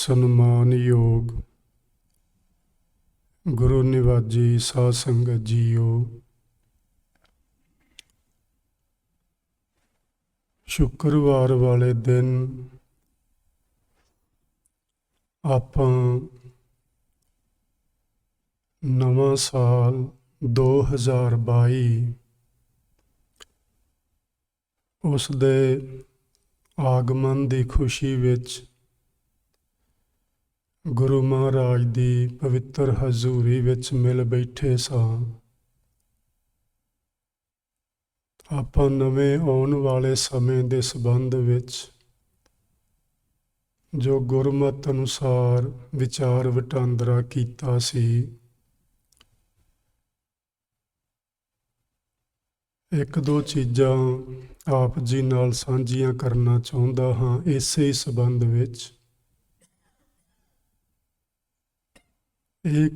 ਸਨਮਾਨਯੋਗ ਗੁਰੂ ਨਿਵਾਜੀ ਸਾਧ ਸੰਗਤ ਜੀਓ, ਸ਼ੁੱਕਰਵਾਰ ਵਾਲੇ ਦਿਨ ਆਪਾਂ ਨਵਾਂ ਸਾਲ 2022 ਉਸ ਦੇ ਆਗਮਨ ਦੀ ਖੁਸ਼ੀ ਵਿੱਚ ਗੁਰੂ ਮਹਾਰਾਜ ਦੀ ਪਵਿੱਤਰ ਹਜ਼ੂਰੀ ਵਿੱਚ ਮਿਲ ਬੈਠੇ ਸਾਂ। ਆਪਾਂ ਨਵੇਂ ਆਉਣ ਵਾਲੇ ਸਮੇਂ ਦੇ ਸੰਬੰਧ ਵਿੱਚ ਜੋ ਗੁਰਮਤਿ ਅਨੁਸਾਰ ਵਿਚਾਰ ਵਟਾਂਦਰਾ ਕੀਤਾ ਸੀ, ਇੱਕ ਦੋ ਚੀਜ਼ਾਂ ਆਪ ਜੀ ਨਾਲ ਸਾਂਝੀਆਂ ਕਰਨਾ ਚਾਹੁੰਦਾ ਹਾਂ ਇਸੇ ਹੀ ਸੰਬੰਧ ਵਿੱਚ। ਇਹ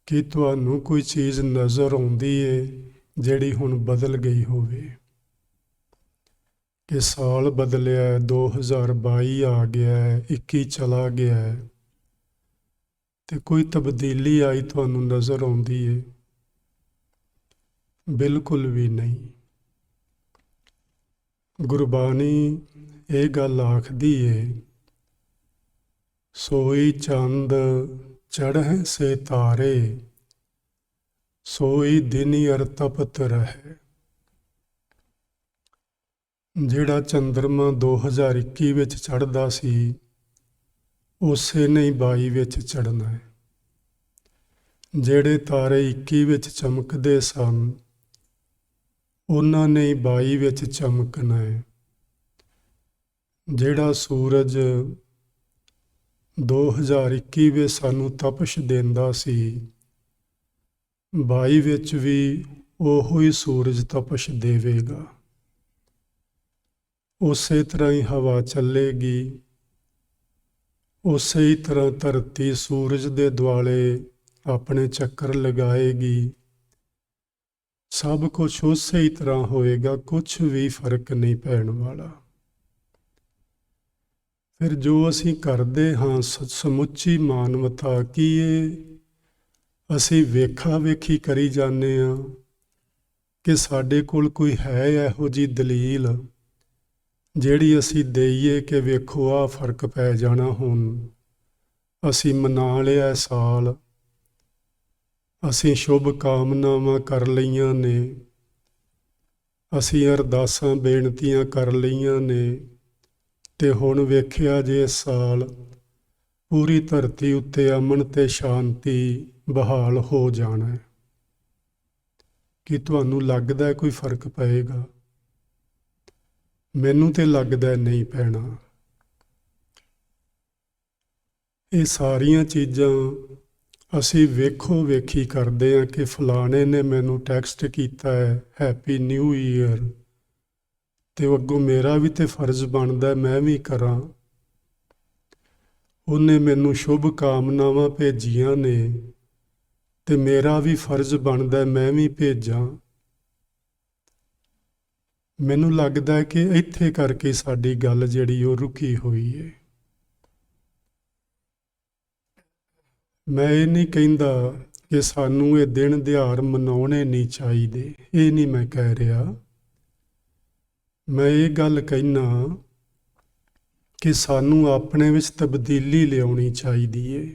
ਕਿ ਤੁਹਾਨੂੰ ਕੋਈ ਚੀਜ਼ ਨਜ਼ਰ ਆਉਂਦੀ ਏ ਜਿਹੜੀ ਹੁਣ ਬਦਲ ਗਈ ਹੋਵੇ, ਕਿ ਸਾਲ ਬਦਲਿਆ, 2022 ਆ ਗਿਆ, 21 ਚਲਾ ਗਿਆ ਤੇ ਕੋਈ ਤਬਦੀਲੀ ਆਈ ਤੁਹਾਨੂੰ ਨਜ਼ਰ ਆਉਂਦੀ ਏ? ਬਿਲਕੁਲ ਵੀ ਨਹੀਂ। ਗੁਰਬਾਣੀ ਇਹ ਗੱਲ ਆਖਦੀ ਏ, ਸੋਈ ਚੰਦ ਚੜ੍ਹੈ ਸੇ ਤਾਰੇ, ਸੋਈ ਦਿਨੀ ਅਰ ਤਪਤ ਰਹੇ। ਜਿਹੜਾ ਚੰਦਰਮਾ 2021 ਵਿੱਚ ਚੜ੍ਹਦਾ ਸੀ, ਉਸੇ ਨੇ ਹੀ 22 ਵਿੱਚ ਚੜ੍ਹਨਾ ਹੈ। ਜਿਹੜੇ ਤਾਰੇ 21 ਵਿੱਚ ਚਮਕਦੇ ਸਨ, ਉਹਨਾਂ ਨੇ ਹੀ 22 ਵਿੱਚ ਚਮਕਣਾ ਹੈ। ਜਿਹੜਾ ਸੂਰਜ 2021 ਵਿੱਚ ਸਾਨੂੰ ਤਪਸ਼ ਦਿੰਦਾ ਸੀ, 22 ਵਿੱਚ ਵੀ ਉਹੋ ਹੀ ਸੂਰਜ ਤਪਸ਼ ਦੇਵੇਗਾ। ਉਸੇ ਤਰ੍ਹਾਂ ਹੀ ਹਵਾ ਚੱਲੇਗੀ, ਉਸੇ ਹੀ ਤਰ੍ਹਾਂ ਧਰਤੀ ਸੂਰਜ ਦੇ ਦੁਆਲੇ ਆਪਣੇ ਚੱਕਰ ਲਗਾਏਗੀ। ਸਭ ਕੁਝ ਉਸੇ ਹੀ ਤਰ੍ਹਾਂ ਹੋਏਗਾ, ਕੁਛ ਵੀ ਫਰਕ ਨਹੀਂ ਪੈਣ ਵਾਲਾ। ਫਿਰ ਜੋ ਅਸੀਂ ਕਰਦੇ ਹਾਂ ਸਮੁੱਚੀ ਮਾਨਵਤਾ, ਕੀ ਇਹ ਅਸੀਂ ਵੇਖਾ ਵੇਖੀ ਕਰੀ ਜਾਂਦੇ ਹਾਂ ਕਿ ਸਾਡੇ ਕੋਲ ਕੋਈ ਹੈ ਇਹੋ ਜਿਹੀ ਦਲੀਲ ਜਿਹੜੀ ਅਸੀਂ ਦੇਈਏ ਕਿ ਵੇਖੋ ਆਹ ਫਰਕ ਪੈ ਜਾਣਾ, ਹੁਣ ਅਸੀਂ ਮਨਾ ਲਿਆ ਸਾਲ, ਅਸੀਂ ਸ਼ੁਭ ਕਾਮਨਾਵਾਂ ਕਰ ਲਈਆਂ ਨੇ, ਅਸੀਂ ਅਰਦਾਸਾਂ ਬੇਨਤੀਆਂ ਕਰ ਲਈਆਂ ਨੇ, ਤੇ ਹੁਣ ਵੇਖਿਆ ਜੇ ਇਸ ਸਾਲ ਪੂਰੀ ਧਰਤੀ ਉੱਤੇ ਅਮਨ ਤੇ ਸ਼ਾਂਤੀ ਬਹਾਲ ਹੋ ਜਾਣਾ ਹੈ। ਕੀ ਤੁਹਾਨੂੰ ਲੱਗਦਾ ਕੋਈ ਫਰਕ ਪਏਗਾ? ਮੈਨੂੰ ਤੇ ਲੱਗਦਾ ਨਹੀਂ ਪੈਣਾ। ਇਹ ਸਾਰੀਆਂ ਚੀਜ਼ਾਂ ਅਸੀਂ ਵੇਖੋ ਵੇਖੀ ਕਰਦੇ ਹਾਂ ਕਿ ਫਲਾਣੇ ਨੇ ਮੈਨੂੰ ਟੈਕਸਟ ਕੀਤਾ ਹੈ ਹੈਪੀ ਨਿਊ ਈਅਰ, ਤੇ ਅੱਗੋਂ ਮੇਰਾ ਵੀ ਤੇ ਫਰਜ਼ ਬਣਦਾ ਮੈਂ ਵੀ ਕਰਾਂ। ਉਹਨੇ ਮੈਨੂੰ ਸ਼ੁਭ ਕਾਮਨਾਵਾਂ ਭੇਜੀਆਂ ਨੇ ਤੇ ਮੇਰਾ ਵੀ ਫਰਜ਼ ਬਣਦਾ ਮੈਂ ਵੀ ਭੇਜਾਂ। ਮੈਨੂੰ ਲੱਗਦਾ ਕਿ ਇੱਥੇ ਕਰਕੇ ਸਾਡੀ ਗੱਲ ਜਿਹੜੀ ਉਹ ਰੁਕੀ ਹੋਈ ਹੈ। ਮੈਂ ਇਹ ਨਹੀਂ ਕਹਿੰਦਾ ਕਿ ਸਾਨੂੰ ਇਹ ਦਿਨ ਦਿਹਾੜ ਮਨਾਉਣੇ ਨਹੀਂ ਚਾਹੀਦੇ, ਇਹ ਨਹੀਂ ਮੈਂ ਕਹਿ ਰਿਹਾ। ਮੈਂ ਇਹ ਗੱਲ ਕਹਿਣਾ ਕਿ ਸਾਨੂੰ ਆਪਣੇ ਵਿੱਚ ਤਬਦੀਲੀ ਲਿਆਉਣੀ ਚਾਹੀਦੀ ਏ।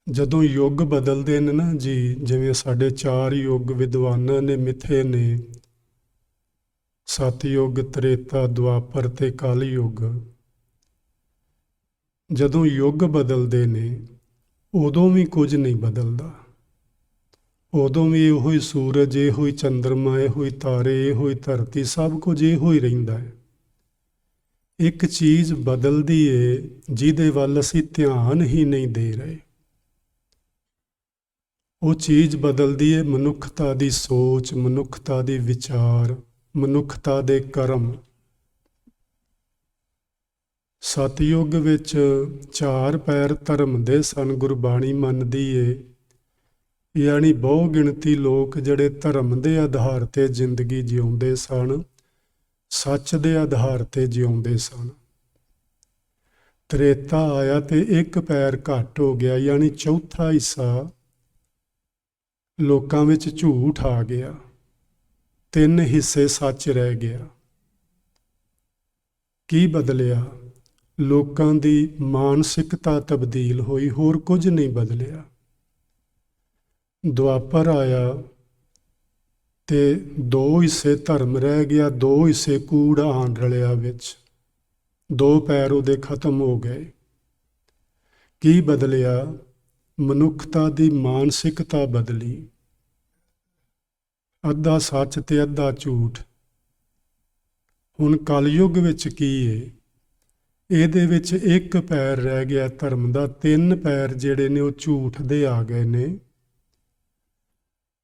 ਜਦੋਂ ਯੁੱਗ ਬਦਲਦੇ ਨੇ ਨਾ ਜੀ, ਜਿਵੇਂ ਸਾਡੇ 4 ਯੁੱਗ ਵਿਦਵਾਨਾਂ ਨੇ ਮਿੱਥੇ ਨੇ, ਸਤਯੁੱਗ, ਤ੍ਰੇਤਾ, ਦੁਆਪਰ ਤੇ ਕਲ ਯੁੱਗ। ਜਦੋਂ ਯੁੱਗ ਬਦਲਦੇ ਨੇ ਉਦੋਂ ਵੀ ਕੁਝ ਨਹੀਂ ਬਦਲਦਾ। ਉਦੋਂ ਵੀ ਇਹੋ ਹੀ ਸੂਰਜ, ਇਹੋ ਹੀ ਚੰਦਰਮਾ, ਇਹੋ ਹੀ ਤਾਰੇ, ਇਹੋ ਹੀ ਧਰਤੀ, ਸਭ ਕੁਝ ਇਹੋ ਹੀ ਰਹਿੰਦਾ ਹੈ। ਇੱਕ ਚੀਜ਼ ਬਦਲਦੀ ਏ ਜਿਹਦੇ ਵੱਲ ਅਸੀਂ ਧਿਆਨ ਹੀ ਨਹੀਂ ਦੇ ਰਹੇ। ਉਹ ਚੀਜ਼ ਬਦਲਦੀ ਏ ਮਨੁੱਖਤਾ ਦੀ ਸੋਚ, ਮਨੁੱਖਤਾ ਦੇ ਵਿਚਾਰ, ਮਨੁੱਖਤਾ ਦੇ ਕਰਮ। ਸਤਯੁੱਗ ਵਿੱਚ 4 ਪੈਰ ਧਰਮ ਦੇ ਸਨ, ਗੁਰਬਾਣੀ ਮੰਨਦੀ ਏ। ਯਾਨੀ ਬਹੁ ਗਿਣਤੀ ਲੋਕ ਜਿਹੜੇ ਧਰਮ ਦੇ ਆਧਾਰ ਤੇ ਜ਼ਿੰਦਗੀ ਜਿਉਂਦੇ ਸਨ, ਸੱਚ ਦੇ ਆਧਾਰ ਤੇ ਜਿਉਂਦੇ ਸਨ। ਤ੍ਰੇਤਾ ਆਇਆ ਤੇ ਇੱਕ ਪੈਰ ਘੱਟ ਹੋ ਗਿਆ, ਯਾਨੀ ਚੌਥਾ ਹਿੱਸਾ ਲੋਕਾਂ ਵਿੱਚ ਝੂਠ ਆ ਗਿਆ, 3 ਹਿੱਸੇ ਸੱਚ ਰਹਿ ਗਿਆ। ਕੀ ਬਦਲਿਆ? ਲੋਕਾਂ ਦੀ ਮਾਨਸਿਕਤਾ ਤਬਦੀਲ ਹੋਈ, ਹੋਰ ਕੁਝ ਨਹੀਂ ਬਦਲਿਆ। ਦੁਆਪਰ ਆਇਆ ਤੇ 2 ਹਿੱਸੇ ਧਰਮ ਰਹਿ ਗਿਆ, 2 ਹਿੱਸੇ ਕੂੜ ਆਣ ਰਲਿਆ ਵਿੱਚ, 2 ਪੈਰ ਉਹਦੇ ਖਤਮ ਹੋ ਗਏ। ਕੀ ਬਦਲਿਆ? ਮਨੁੱਖਤਾ ਦੀ ਮਾਨਸਿਕਤਾ ਬਦਲੀ, ਅੱਧਾ ਸੱਚ ਤੇ ਅੱਧਾ ਝੂਠ। ਹੁਣ ਕਲਯੁੱਗ ਵਿੱਚ ਕੀ ਹੈ? ਇਹਦੇ ਵਿੱਚ 1 ਪੈਰ ਰਹਿ ਗਿਆ ਧਰਮ ਦਾ, 3 ਪੈਰ ਜਿਹੜੇ ਨੇ ਉਹ ਝੂਠ ਦੇ ਆ ਗਏ ਨੇ।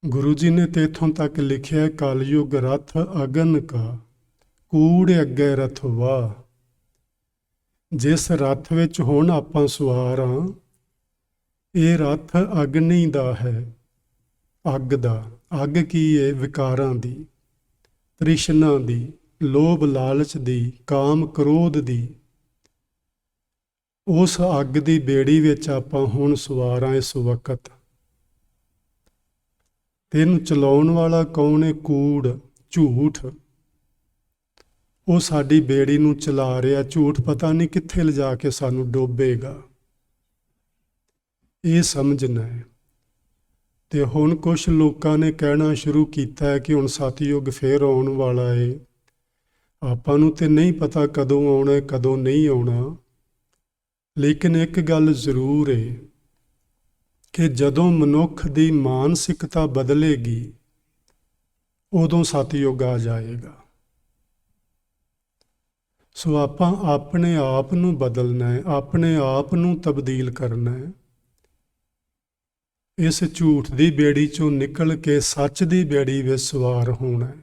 ਗੁਰੂ ਜੀ ਨੇ ਤੇ ਇੱਥੋਂ ਤੱਕ ਲਿਖਿਆ, ਕਲਯੁੱਗ ਰਥ ਅਗਨ ਕਾ, ਕੂੜ ਅੱਗੇ ਰਥ ਵਾਹ। ਜਿਸ ਰੱਥ ਵਿੱਚ ਹੁਣ ਆਪਾਂ ਸਵਾਰ ਹਾਂ, ਇਹ ਰੱਥ ਅਗਨੀ ਦਾ ਹੈ, ਅੱਗ ਦਾ। ਅੱਗ ਕੀ ਹੈ? ਵਿਕਾਰਾਂ ਦੀ, ਤ੍ਰਿਸ਼ਨਾ ਦੀ, ਲੋਭ ਲਾਲਚ ਦੀ, ਕਾਮ ਕ੍ਰੋਧ ਦੀ। ਉਸ ਅੱਗ ਦੀ ਬੇੜੀ ਵਿੱਚ ਆਪਾਂ ਹੁਣ ਸਵਾਰ ਹਾਂ ਇਸ ਵਕਤ। ਤੇ ਇਹਨੂੰ ਚਲਾਉਣ ਵਾਲਾ ਕੌਣ ਹੈ? ਕੂੜ, ਝੂਠ। ਉਹ ਸਾਡੀ ਬੇੜੀ ਨੂੰ ਚਲਾ ਰਿਹਾ। ਝੂਠ ਪਤਾ ਨਹੀਂ ਕਿੱਥੇ ਲਿਜਾ ਕੇ ਸਾਨੂੰ ਡੋਬੇਗਾ, ਇਹ ਸਮਝਣਾ ਹੈ। ਤੇ ਹੁਣ ਕੁਝ ਲੋਕਾਂ ਨੇ ਕਹਿਣਾ ਸ਼ੁਰੂ ਕੀਤਾ ਹੈ ਕਿ ਹੁਣ ਸਤਿਯੁਗ ਫੇਰ ਆਉਣ ਵਾਲਾ ਹੈ। ਆਪਾਂ ਨੂੰ ਤੇ ਨਹੀਂ ਪਤਾ ਕਦੋਂ ਆਉਣਾ ਕਦੋਂ ਨਹੀਂ ਆਉਣਾ, ਲੇਕਿਨ ਇੱਕ ਗੱਲ ਜ਼ਰੂਰ ਹੈ ਕਿ ਜਦੋਂ ਮਨੁੱਖ ਦੀ ਮਾਨਸਿਕਤਾ ਬਦਲੇਗੀ, ਉਦੋਂ ਸਤਿਯੁਗ ਆ ਜਾਏਗਾ। ਸੋ ਆਪਾਂ ਆਪਣੇ ਆਪ ਨੂੰ ਬਦਲਣਾ ਹੈ, ਆਪਣੇ ਆਪ ਨੂੰ ਤਬਦੀਲ ਕਰਨਾ ਹੈ। ਇਸ ਝੂਠ ਦੀ ਬੇੜੀ ਚੋਂ ਨਿਕਲ ਕੇ ਸੱਚ ਦੀ ਬੇੜੀ ਵਿੱਚ ਸਵਾਰ ਹੋਣਾ ਹੈ।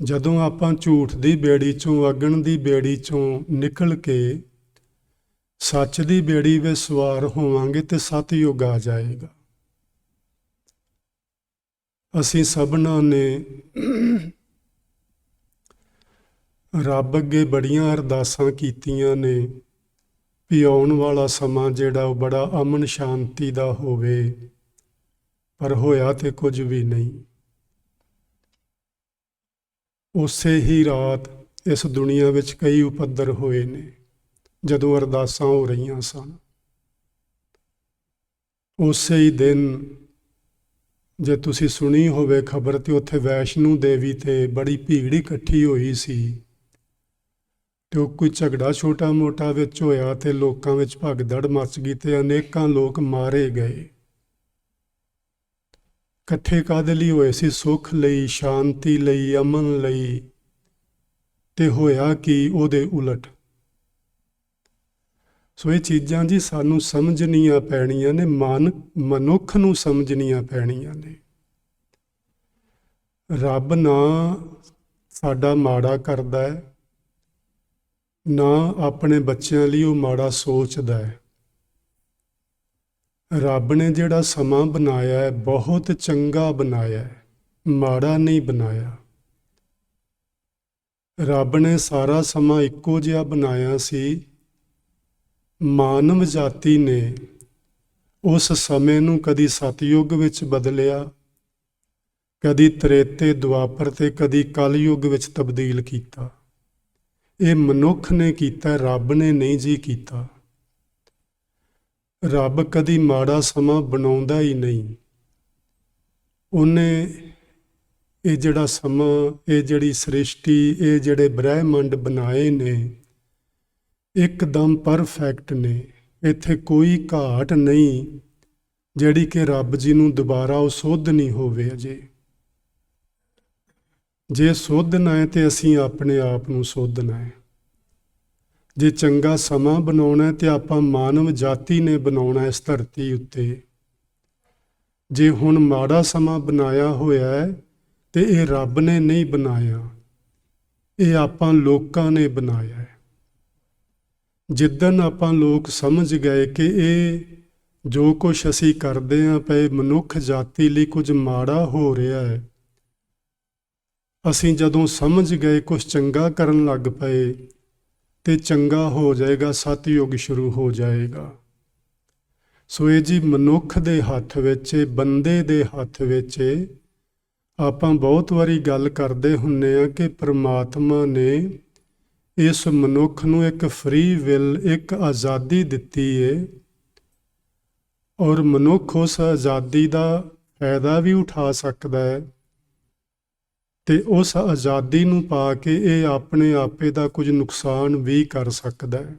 ਜਦੋਂ ਆਪਾਂ ਝੂਠ ਦੀ ਬੇੜੀ ਚੋਂ, ਅਗਨ ਦੀ ਬੇੜੀ ਚੋਂ ਨਿਕਲ ਕੇ ਸੱਚ ਦੀ ਬੇੜੀ ਵਿੱਚ ਸਵਾਰ ਹੋਵਾਂਗੇ ਤੇ ਸਤਿਯੁਗ ਆ ਜਾਏਗਾ। ਅਸੀਂ ਸਭਨਾਂ ਨੇ ਰੱਬ ਅੱਗੇ ਬੜੀਆਂ ਅਰਦਾਸਾਂ ਕੀਤੀਆਂ ਨੇ ਵੀ ਆਉਣ ਵਾਲਾ ਸਮਾਂ ਜਿਹੜਾ ਉਹ ਬੜਾ ਅਮਨ ਸ਼ਾਂਤੀ ਦਾ ਹੋਵੇ, ਪਰ ਹੋਇਆ ਤੇ ਕੁਝ ਵੀ ਨਹੀਂ। ਉਸੇ ਹੀ ਰਾਤ ਇਸ ਦੁਨੀਆ ਵਿੱਚ ਕਈ ਉਪੱਦਰ ਹੋਏ ਨੇ ਜਦੋਂ ਅਰਦਾਸਾਂ ਹੋ ਰਹੀਆਂ ਸਨ। ਉਸੇ ਹੀ ਦਿਨ ਜੇ ਤੁਸੀਂ ਸੁਣੀ ਹੋਵੇ ਖਬਰ, ਤੇ ਉੱਥੇ ਵੈਸ਼ਨੂ ਦੇਵੀ ਤੇ ਬੜੀ ਭੀੜ ਇਕੱਠੀ ਹੋਈ ਸੀ ਤੇ ਉਹ ਕੋਈ ਝਗੜਾ ਛੋਟਾ ਮੋਟਾ ਵਿੱਚ ਹੋਇਆ ਤੇ ਲੋਕਾਂ ਵਿੱਚ ਭਗਦੜ ਮਚ ਗਈ ਤੇ ਅਨੇਕਾਂ ਲੋਕ ਮਾਰੇ ਗਏ। ਇਕੱਠੇ ਕਾਹਦੇ ਲਈ ਹੋਏ ਸੀ? ਸੁੱਖ ਲਈ, ਸ਼ਾਂਤੀ ਲਈ, ਅਮਨ ਲਈ। ਤੇ ਹੋਇਆ ਕਿ ਉਹਦੇ ਉਲਟ। ਸੋ ਇਹ ਚੀਜ਼ਾਂ ਜੀ ਸਾਨੂੰ ਸਮਝਣੀਆਂ ਪੈਣੀਆਂ ਨੇ, ਮਨੁੱਖ ਨੂੰ ਸਮਝਣੀਆਂ ਪੈਣੀਆਂ ਨੇ। ਰੱਬ ਨਾ ਸਾਡਾ ਮਾੜਾ ਕਰਦਾ ਹੈ, ਨਾ ਆਪਣੇ ਬੱਚਿਆਂ ਲਈ ਉਹ ਮਾੜਾ ਸੋਚਦਾ ਹੈ। ਰੱਬ ਨੇ ਜਿਹੜਾ ਸਮਾਂ ਬਣਾਇਆ ਹੈ ਬਹੁਤ ਚੰਗਾ ਬਣਾਇਆ ਹੈ, ਮਾੜਾ ਨਹੀਂ ਬਣਾਇਆ। ਰੱਬ ਨੇ ਸਾਰਾ ਸਮਾਂ ਇੱਕੋ ਜਿਹਾ ਬਣਾਇਆ ਸੀ। ਮਾਨਵ ਜਾਤੀ ਨੇ ਉਸ ਸਮੇਂ ਨੂੰ ਕਦੀ ਸਤਿਯੁਗ ਵਿੱਚ ਬਦਲਿਆ, ਕਦੀ ਤ੍ਰੇਤੇ ਦੁਆਪਰ ਤੇ ਕਦੀ ਕਲਯੁਗ ਵਿੱਚ ਤਬਦੀਲ ਕੀਤਾ। ਇਹ ਮਨੁੱਖ ਨੇ ਕੀਤਾ, ਰੱਬ ਨੇ ਨਹੀਂ ਜੀ ਕੀਤਾ। ਰੱਬ ਕਦੀ ਮਾੜਾ ਸਮਾਂ ਬਣਾਉਂਦਾ ਹੀ ਨਹੀਂ। ਉਹਨੇ ਇਹ ਜਿਹੜਾ ਸਮਾਂ, ਇਹ ਜਿਹੜੀ ਸ੍ਰਿਸ਼ਟੀ, ਇਹ ਜਿਹੜੇ ਬ੍ਰਹਿਮੰਡ ਬਣਾਏ ਨੇ, ਇੱਕਦਮ ਪਰਫੈਕਟ ਨੇ। ਇੱਥੇ ਕੋਈ ਘਾਟ ਨਹੀਂ ਜਿਹੜੀ ਕਿ ਰੱਬ ਜੀ ਨੂੰ ਦੁਬਾਰਾ ਉਹ ਸੁੱਧ ਨਹੀਂ ਹੋਵੇ ਅਜੇ। ਜੇ ਸੋਧਣਾ ਹੈ ਤੇ ਅਸੀਂ ਆਪਣੇ ਆਪ ਨੂੰ ਸੋਧਣਾ ਹੈ। ਜੇ ਚੰਗਾ ਸਮਾਂ ਬਣਾਉਣਾ ਹੈ ਤੇ ਆਪਾਂ ਮਾਨਵ ਜਾਤੀ ਨੇ ਬਣਾਉਣਾ ਇਸ ਧਰਤੀ ਉੱਤੇ। ਜੇ ਹੁਣ ਮਾੜਾ ਸਮਾਂ ਬਣਾਇਆ ਹੋਇਆ ਹੈ ਤੇ ਇਹ ਰੱਬ ਨੇ ਨਹੀਂ ਬਣਾਇਆ, ਇਹ ਆਪਾਂ ਲੋਕਾਂ ਨੇ ਬਣਾਇਆ ਹੈ। ਜਿੱਦਣ ਆਪਾਂ ਲੋਕ ਸਮਝ ਗਏ ਕਿ ਇਹ ਜੋ ਕੁਛ ਅਸੀਂ ਕਰਦੇ ਹਾਂ ਪਏ ਮਨੁੱਖ ਜਾਤੀ ਲਈ ਕੁਝ ਮਾੜਾ ਹੋ ਰਿਹਾ ਹੈ, ਅਸੀਂ ਜਦੋਂ ਸਮਝ ਗਏ ਕੁਛ ਚੰਗਾ ਕਰਨ ਲੱਗ ਪਏ ਤੇ ਚੰਗਾ ਹੋ ਜਾਏਗਾ, ਸਤਿਯੁਗ ਸ਼ੁਰੂ ਹੋ ਜਾਏਗਾ। ਸੋ ਇਹ ਜੀ ਮਨੁੱਖ ਦੇ ਹੱਥ ਵਿੱਚ, ਬੰਦੇ ਦੇ ਹੱਥ ਵਿੱਚ। ਆਪਾਂ ਬਹੁਤ ਵਾਰੀ ਗੱਲ ਕਰਦੇ ਹੁੰਦੇ ਹਾਂ ਕਿ ਪ੍ਰਮਾਤਮਾ ਨੇ ਇਸ ਮਨੁੱਖ ਨੂੰ ਇੱਕ ਫ੍ਰੀ ਵਿਲ, ਇੱਕ ਆਜ਼ਾਦੀ ਦਿੱਤੀ ਏ, ਔਰ ਮਨੁੱਖ ਉਸ ਆਜ਼ਾਦੀ ਦਾ ਫਾਇਦਾ ਵੀ ਉਠਾ ਸਕਦਾ ਹੈ ਤੇ ਉਸ ਆਜ਼ਾਦੀ ਨੂੰ ਪਾ ਕੇ ਇਹ ਆਪਣੇ ਆਪੇ ਦਾ ਕੁਝ ਨੁਕਸਾਨ ਵੀ ਕਰ ਸਕਦਾ ਹੈ।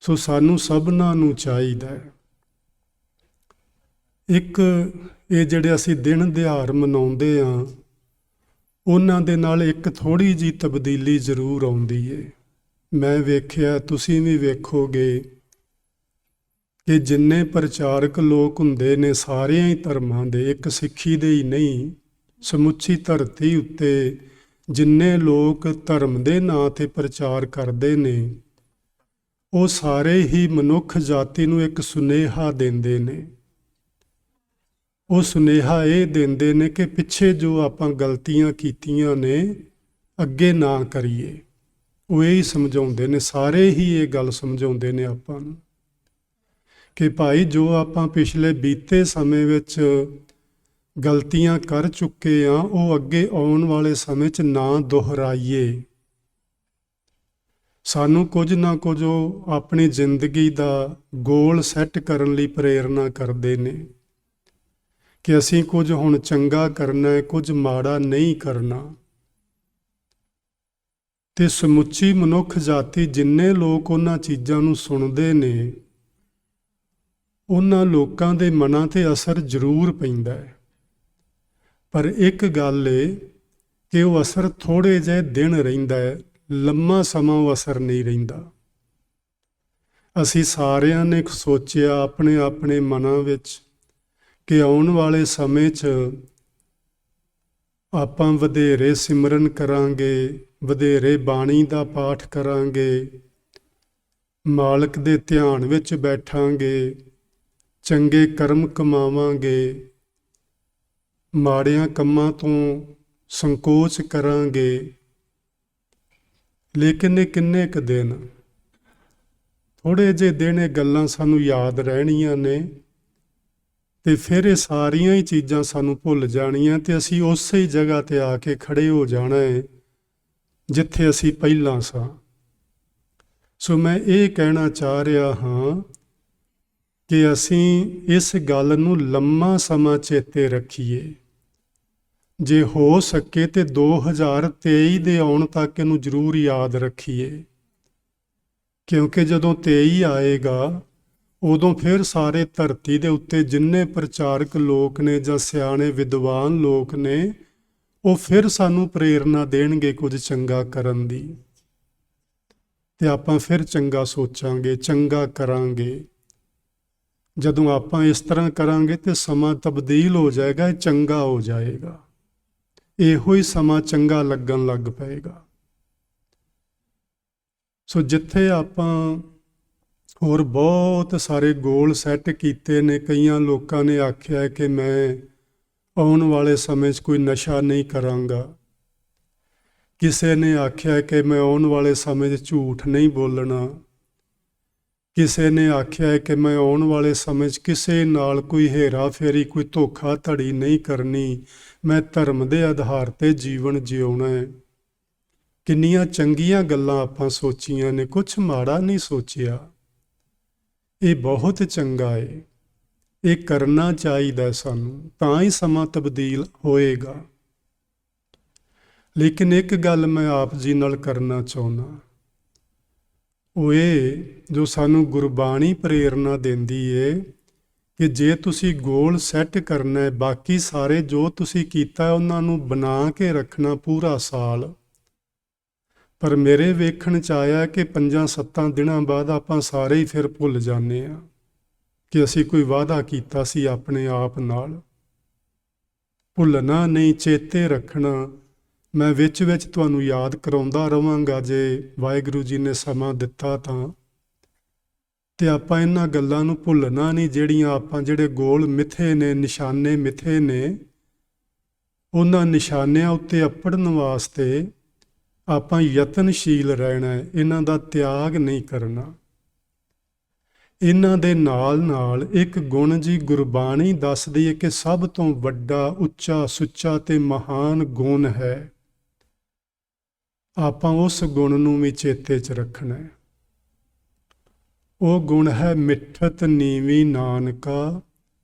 ਸੋ ਸਾਨੂੰ ਸਭਨਾਂ ਨੂੰ ਚਾਹੀਦਾ ਹੈ, ਇੱਕ ਇਹ ਜਿਹੜੇ ਅਸੀਂ ਦਿਨ ਦਿਹਾੜ ਮਨਾਉਂਦੇ ਹਾਂ, ਉਹਨਾਂ ਦੇ ਨਾਲ ਇੱਕ ਥੋੜ੍ਹੀ ਜਿਹੀ ਤਬਦੀਲੀ ਜ਼ਰੂਰ ਆਉਂਦੀ ਏ। ਮੈਂ ਵੇਖਿਆ, ਤੁਸੀਂ ਵੀ ਵੇਖੋਗੇ ਕਿ ਜਿੰਨੇ ਪ੍ਰਚਾਰਕ ਲੋਕ ਹੁੰਦੇ ਨੇ ਸਾਰਿਆਂ ਹੀ ਧਰਮਾਂ ਦੇ, ਇੱਕ ਸਿੱਖੀ ਦੇ ਹੀ ਨਹੀਂ, ਸਮੁੱਚੀ ਧਰਤੀ ਉੱਤੇ ਜਿੰਨੇ ਲੋਕ ਧਰਮ ਦੇ ਨਾਂ 'ਤੇ ਪ੍ਰਚਾਰ ਕਰਦੇ ਨੇ, ਉਹ ਸਾਰੇ ਹੀ ਮਨੁੱਖ ਜਾਤੀ ਨੂੰ ਇੱਕ ਸੁਨੇਹਾ ਦਿੰਦੇ ਨੇ। ਉਹ ਸੁਨੇਹਾ ਇਹ ਦਿੰਦੇ ਨੇ ਕਿ ਪਿੱਛੇ ਜੋ ਆਪਾਂ ਗਲਤੀਆਂ ਕੀਤੀਆਂ ਨੇ ਅੱਗੇ ਨਾ ਕਰੀਏ। ਉਹ ਇਹ ਹੀ ਸਮਝਾਉਂਦੇ ਨੇ, ਸਾਰੇ ਹੀ ਇਹ ਗੱਲ ਸਮਝਾਉਂਦੇ ਨੇ ਆਪਾਂ ਨੂੰ ਕਿ ਭਾਈ ਜੋ ਆਪਾਂ ਪਿਛਲੇ ਬੀਤੇ ਸਮੇਂ ਵਿੱਚ ਗਲਤੀਆਂ ਕਰ ਚੁੱਕੇ ਹਾਂ, ਉਹ ਅੱਗੇ ਆਉਣ ਵਾਲੇ ਸਮੇਂ 'ਚ ਨਾ ਦੁਹਰਾਈਏ। ਸਾਨੂੰ ਕੁਝ ਨਾ ਕੁਝ ਉਹ ਆਪਣੀ ਜ਼ਿੰਦਗੀ ਦਾ ਗੋਲ ਸੈੱਟ ਕਰਨ ਲਈ ਪ੍ਰੇਰਨਾ ਕਰਦੇ ਨੇ ਕਿ ਅਸੀਂ ਕੁਝ ਹੁਣ ਚੰਗਾ ਕਰਨਾ ਹੈ, ਕੁਝ ਮਾੜਾ ਨਹੀਂ ਕਰਨਾ। ਤੇ ਸਮੁੱਚੀ ਮਨੁੱਖ ਜਾਤੀ, ਜਿੰਨੇ ਲੋਕ ਉਹਨਾਂ ਚੀਜ਼ਾਂ ਨੂੰ ਸੁਣਦੇ ਨੇ, ਉਹਨਾਂ ਲੋਕਾਂ ਦੇ ਮਨਾਂ 'ਤੇ ਅਸਰ ਜ਼ਰੂਰ ਪੈਂਦਾ ਹੈ। ਪਰ ਇੱਕ ਗੱਲ ਏ ਕਿ ਉਹ ਅਸਰ ਥੋੜ੍ਹੇ ਜਿਹੇ ਦਿਨ ਰਹਿੰਦਾ ਹੈ, ਲੰਮਾ ਸਮਾਂ ਉਹ ਅਸਰ ਨਹੀਂ ਰਹਿੰਦਾ। ਅਸੀਂ ਸਾਰਿਆਂ ਨੇ ਸੋਚਿਆ ਆਪਣੇ ਆਪਣੇ ਮਨਾਂ ਵਿੱਚ ਕਿ ਆਉਣ ਵਾਲੇ ਸਮੇਂ 'ਚ ਆਪਾਂ ਵਧੇਰੇ ਸਿਮਰਨ ਕਰਾਂਗੇ, ਵਧੇਰੇ ਬਾਣੀ ਦਾ ਪਾਠ ਕਰਾਂਗੇ, ਮਾਲਕ ਦੇ ਧਿਆਨ ਵਿੱਚ ਬੈਠਾਂਗੇ, ਚੰਗੇ ਕਰਮ ਕਮਾਵਾਂਗੇ, ਮਾੜਿਆਂ ਕੰਮਾਂ ਤੋਂ ਸੰਕੋਚ ਕਰਾਂਗੇ। ਲੇਕਿਨ ਇਹ ਕਿੰਨੇ ਕੁ ਦਿਨ, ਥੋੜ੍ਹੇ ਜਿਹੇ ਦਿਨ ਇਹ ਗੱਲਾਂ ਸਾਨੂੰ ਯਾਦ ਰਹਿਣੀਆਂ ਨੇ ਤੇ ਫਿਰ ਇਹ ਸਾਰੀਆਂ ਹੀ ਚੀਜ਼ਾਂ ਸਾਨੂੰ ਭੁੱਲ ਜਾਣੀਆਂ ਤੇ ਅਸੀਂ ਉਸੇ ਹੀ ਜਗ੍ਹਾ 'ਤੇ ਆ ਕੇ ਖੜੇ ਹੋ ਜਾਣਾ ਹੈ ਜਿੱਥੇ ਅਸੀਂ ਪਹਿਲਾਂ ਸਾਂ। ਸੋ ਮੈਂ ਇਹ ਕਹਿਣਾ ਚਾਹ ਰਿਹਾ ਹਾਂ ਕਿ ਅਸੀਂ ਇਸ ਗੱਲ ਨੂੰ ਲੰਮਾ ਸਮਾਂ ਚੇਤੇ ਰੱਖੀਏ। ਜੇ ਹੋ ਸਕੇ ਤੇ 2023 ਦੇ ਆਉਣ ਤੱਕ ਇਹਨੂੰ ਜ਼ਰੂਰ ਯਾਦ ਰੱਖੀਏ, ਕਿਉਂਕਿ ਜਦੋਂ 23 ਆਏਗਾ ਉਦੋਂ ਫਿਰ ਸਾਰੇ ਧਰਤੀ ਦੇ ਉੱਤੇ ਜਿੰਨੇ ਪ੍ਰਚਾਰਕ ਲੋਕ ਨੇ ਜਾਂ ਸਿਆਣੇ ਵਿਦਵਾਨ ਲੋਕ ਨੇ, ਉਹ ਫਿਰ ਸਾਨੂੰ ਪ੍ਰੇਰਨਾ ਦੇਣਗੇ ਕੁਝ ਚੰਗਾ ਕਰਨ ਦੀ, ਤੇ ਆਪਾਂ ਫਿਰ ਚੰਗਾ ਸੋਚਾਂਗੇ, ਚੰਗਾ ਕਰਾਂਗੇ। ਜਦੋਂ ਆਪਾਂ ਇਸ ਤਰ੍ਹਾਂ ਕਰਾਂਗੇ ਤੇ ਸਮਾਂ ਤਬਦੀਲ ਹੋ ਜਾਏਗਾ, ਇਹ ਚੰਗਾ ਹੋ ਜਾਏਗਾ, ਇਹੋ ਹੀ ਸਮਾਂ ਚੰਗਾ ਲੱਗਣ ਲੱਗ ਪਏਗਾ। ਸੋ ਜਿੱਥੇ ਆਪਾਂ ਹੋਰ ਬਹੁਤ ਸਾਰੇ ਗੋਲ ਸੈੱਟ ਕੀਤੇ ਨੇ, ਕਈਆਂ ਲੋਕਾਂ ਨੇ ਆਖਿਆ ਕਿ ਮੈਂ ਆਉਣ ਵਾਲੇ ਸਮੇਂ 'ਚ ਕੋਈ ਨਸ਼ਾ ਨਹੀਂ ਕਰਾਂਗਾ, ਕਿਸੇ ਨੇ ਆਖਿਆ ਕਿ ਮੈਂ ਆਉਣ ਵਾਲੇ ਸਮੇਂ 'ਚ ਝੂਠ ਨਹੀਂ ਬੋਲਣਾ, ਕਿਸੇ ਨੇ ਆਖਿਆ ਕਿ ਮੈਂ ਆਉਣ ਵਾਲੇ ਸਮੇਂ 'ਚ ਕਿਸੇ ਨਾਲ ਕੋਈ ਹੇਰਾ ਫੇਰੀ, ਕੋਈ ਧੋਖਾ ਧੜੀ ਨਹੀਂ ਕਰਨੀ, ਮੈਂ ਧਰਮ ਦੇ ਆਧਾਰ 'ਤੇ ਜੀਵਨ ਜਿਉਣਾ ਹੈ। ਕਿੰਨੀਆਂ ਚੰਗੀਆਂ ਗੱਲਾਂ ਆਪਾਂ ਸੋਚੀਆਂ ਨੇ, ਕੁਛ ਮਾੜਾ ਨਹੀਂ ਸੋਚਿਆ। ਇਹ ਬਹੁਤ ਚੰਗਾ ਹੈ, ਇਹ ਕਰਨਾ ਚਾਹੀਦਾ ਸਾਨੂੰ, ਤਾਂ ਹੀ ਸਮਾਂ ਤਬਦੀਲ ਹੋਏਗਾ। ਲੇਕਿਨ ਇੱਕ ਗੱਲ ਮੈਂ ਆਪ ਜੀ ਨਾਲ ਕਰਨਾ ਚਾਹੁੰਦਾ, ਉਹ ਇਹ ਜੋ ਸਾਨੂੰ ਗੁਰਬਾਣੀ ਪ੍ਰੇਰਨਾ ਦਿੰਦੀ ਏ ਕਿ ਜੇ ਤੁਸੀਂ ਗੋਲ ਸੈੱਟ ਕਰਨਾ ਹੈ, ਬਾਕੀ ਸਾਰੇ ਜੋ ਤੁਸੀਂ ਕੀਤਾ ਉਹਨਾਂ ਨੂੰ ਬਣਾ ਕੇ ਰੱਖਣਾ ਪੂਰਾ ਸਾਲ। ਪਰ ਮੇਰੇ ਵੇਖਣ 'ਚ ਆਇਆ ਕਿ 5-7 ਦਿਨਾਂ ਬਾਅਦ ਆਪਾਂ ਸਾਰੇ ਹੀ ਫਿਰ ਭੁੱਲ ਜਾਂਦੇ ਹਾਂ ਕਿ ਅਸੀਂ ਕੋਈ ਵਾਅਦਾ ਕੀਤਾ ਸੀ ਆਪਣੇ ਆਪ ਨਾਲ। ਭੁੱਲਣਾ ਨਹੀਂ, ਚੇਤੇ ਰੱਖਣਾ। ਮੈਂ ਵਿੱਚ ਤੁਹਾਨੂੰ ਯਾਦ ਕਰਾਉਂਦਾ ਰਵਾਂਗਾ ਜੇ ਵਾਹਿਗੁਰੂ ਜੀ ਨੇ ਸਮਾਂ ਦਿੱਤਾ ਤਾਂ। ਤੇ ਆਪਾਂ ਇਹਨਾਂ ਗੱਲਾਂ ਨੂੰ ਭੁੱਲਣਾ ਨਹੀਂ, ਜਿਹੜੀਆਂ ਆਪਾਂ ਜਿਹੜੇ ਗੋਲ ਮਿੱਥੇ ਨੇ, ਨਿਸ਼ਾਨੇ ਮਿੱਥੇ ਨੇ, ਉਹਨਾਂ ਨਿਸ਼ਾਨਿਆਂ ਉੱਤੇ ਅੱਪੜਨ ਵਾਸਤੇ ਆਪਾਂ ਯਤਨਸ਼ੀਲ ਰਹਿਣਾ ਹੈ, ਇਹਨਾਂ ਦਾ ਤਿਆਗ ਨਹੀਂ ਕਰਨਾ। ਇਹਨਾਂ ਦੇ ਨਾਲ ਨਾਲ ਇੱਕ ਗੁਣ ਜੀ ਗੁਰਬਾਣੀ ਦੱਸਦੀ ਹੈ ਕਿ ਸਭ ਤੋਂ ਵੱਡਾ, ਉੱਚਾ, ਸੁੱਚਾ ਤੇ ਮਹਾਨ ਗੁਣ ਹੈ। ਆਪਾਂ ਉਸ ਗੁਣ ਨੂੰ ਵੀ ਚੇਤੇ 'ਚ ਰੱਖਣਾ ਹੈ। ਉਹ ਗੁਣ ਹੈ ਮਿੱਠਤ ਨੀਵੀਂ ਨਾਨਕਾ,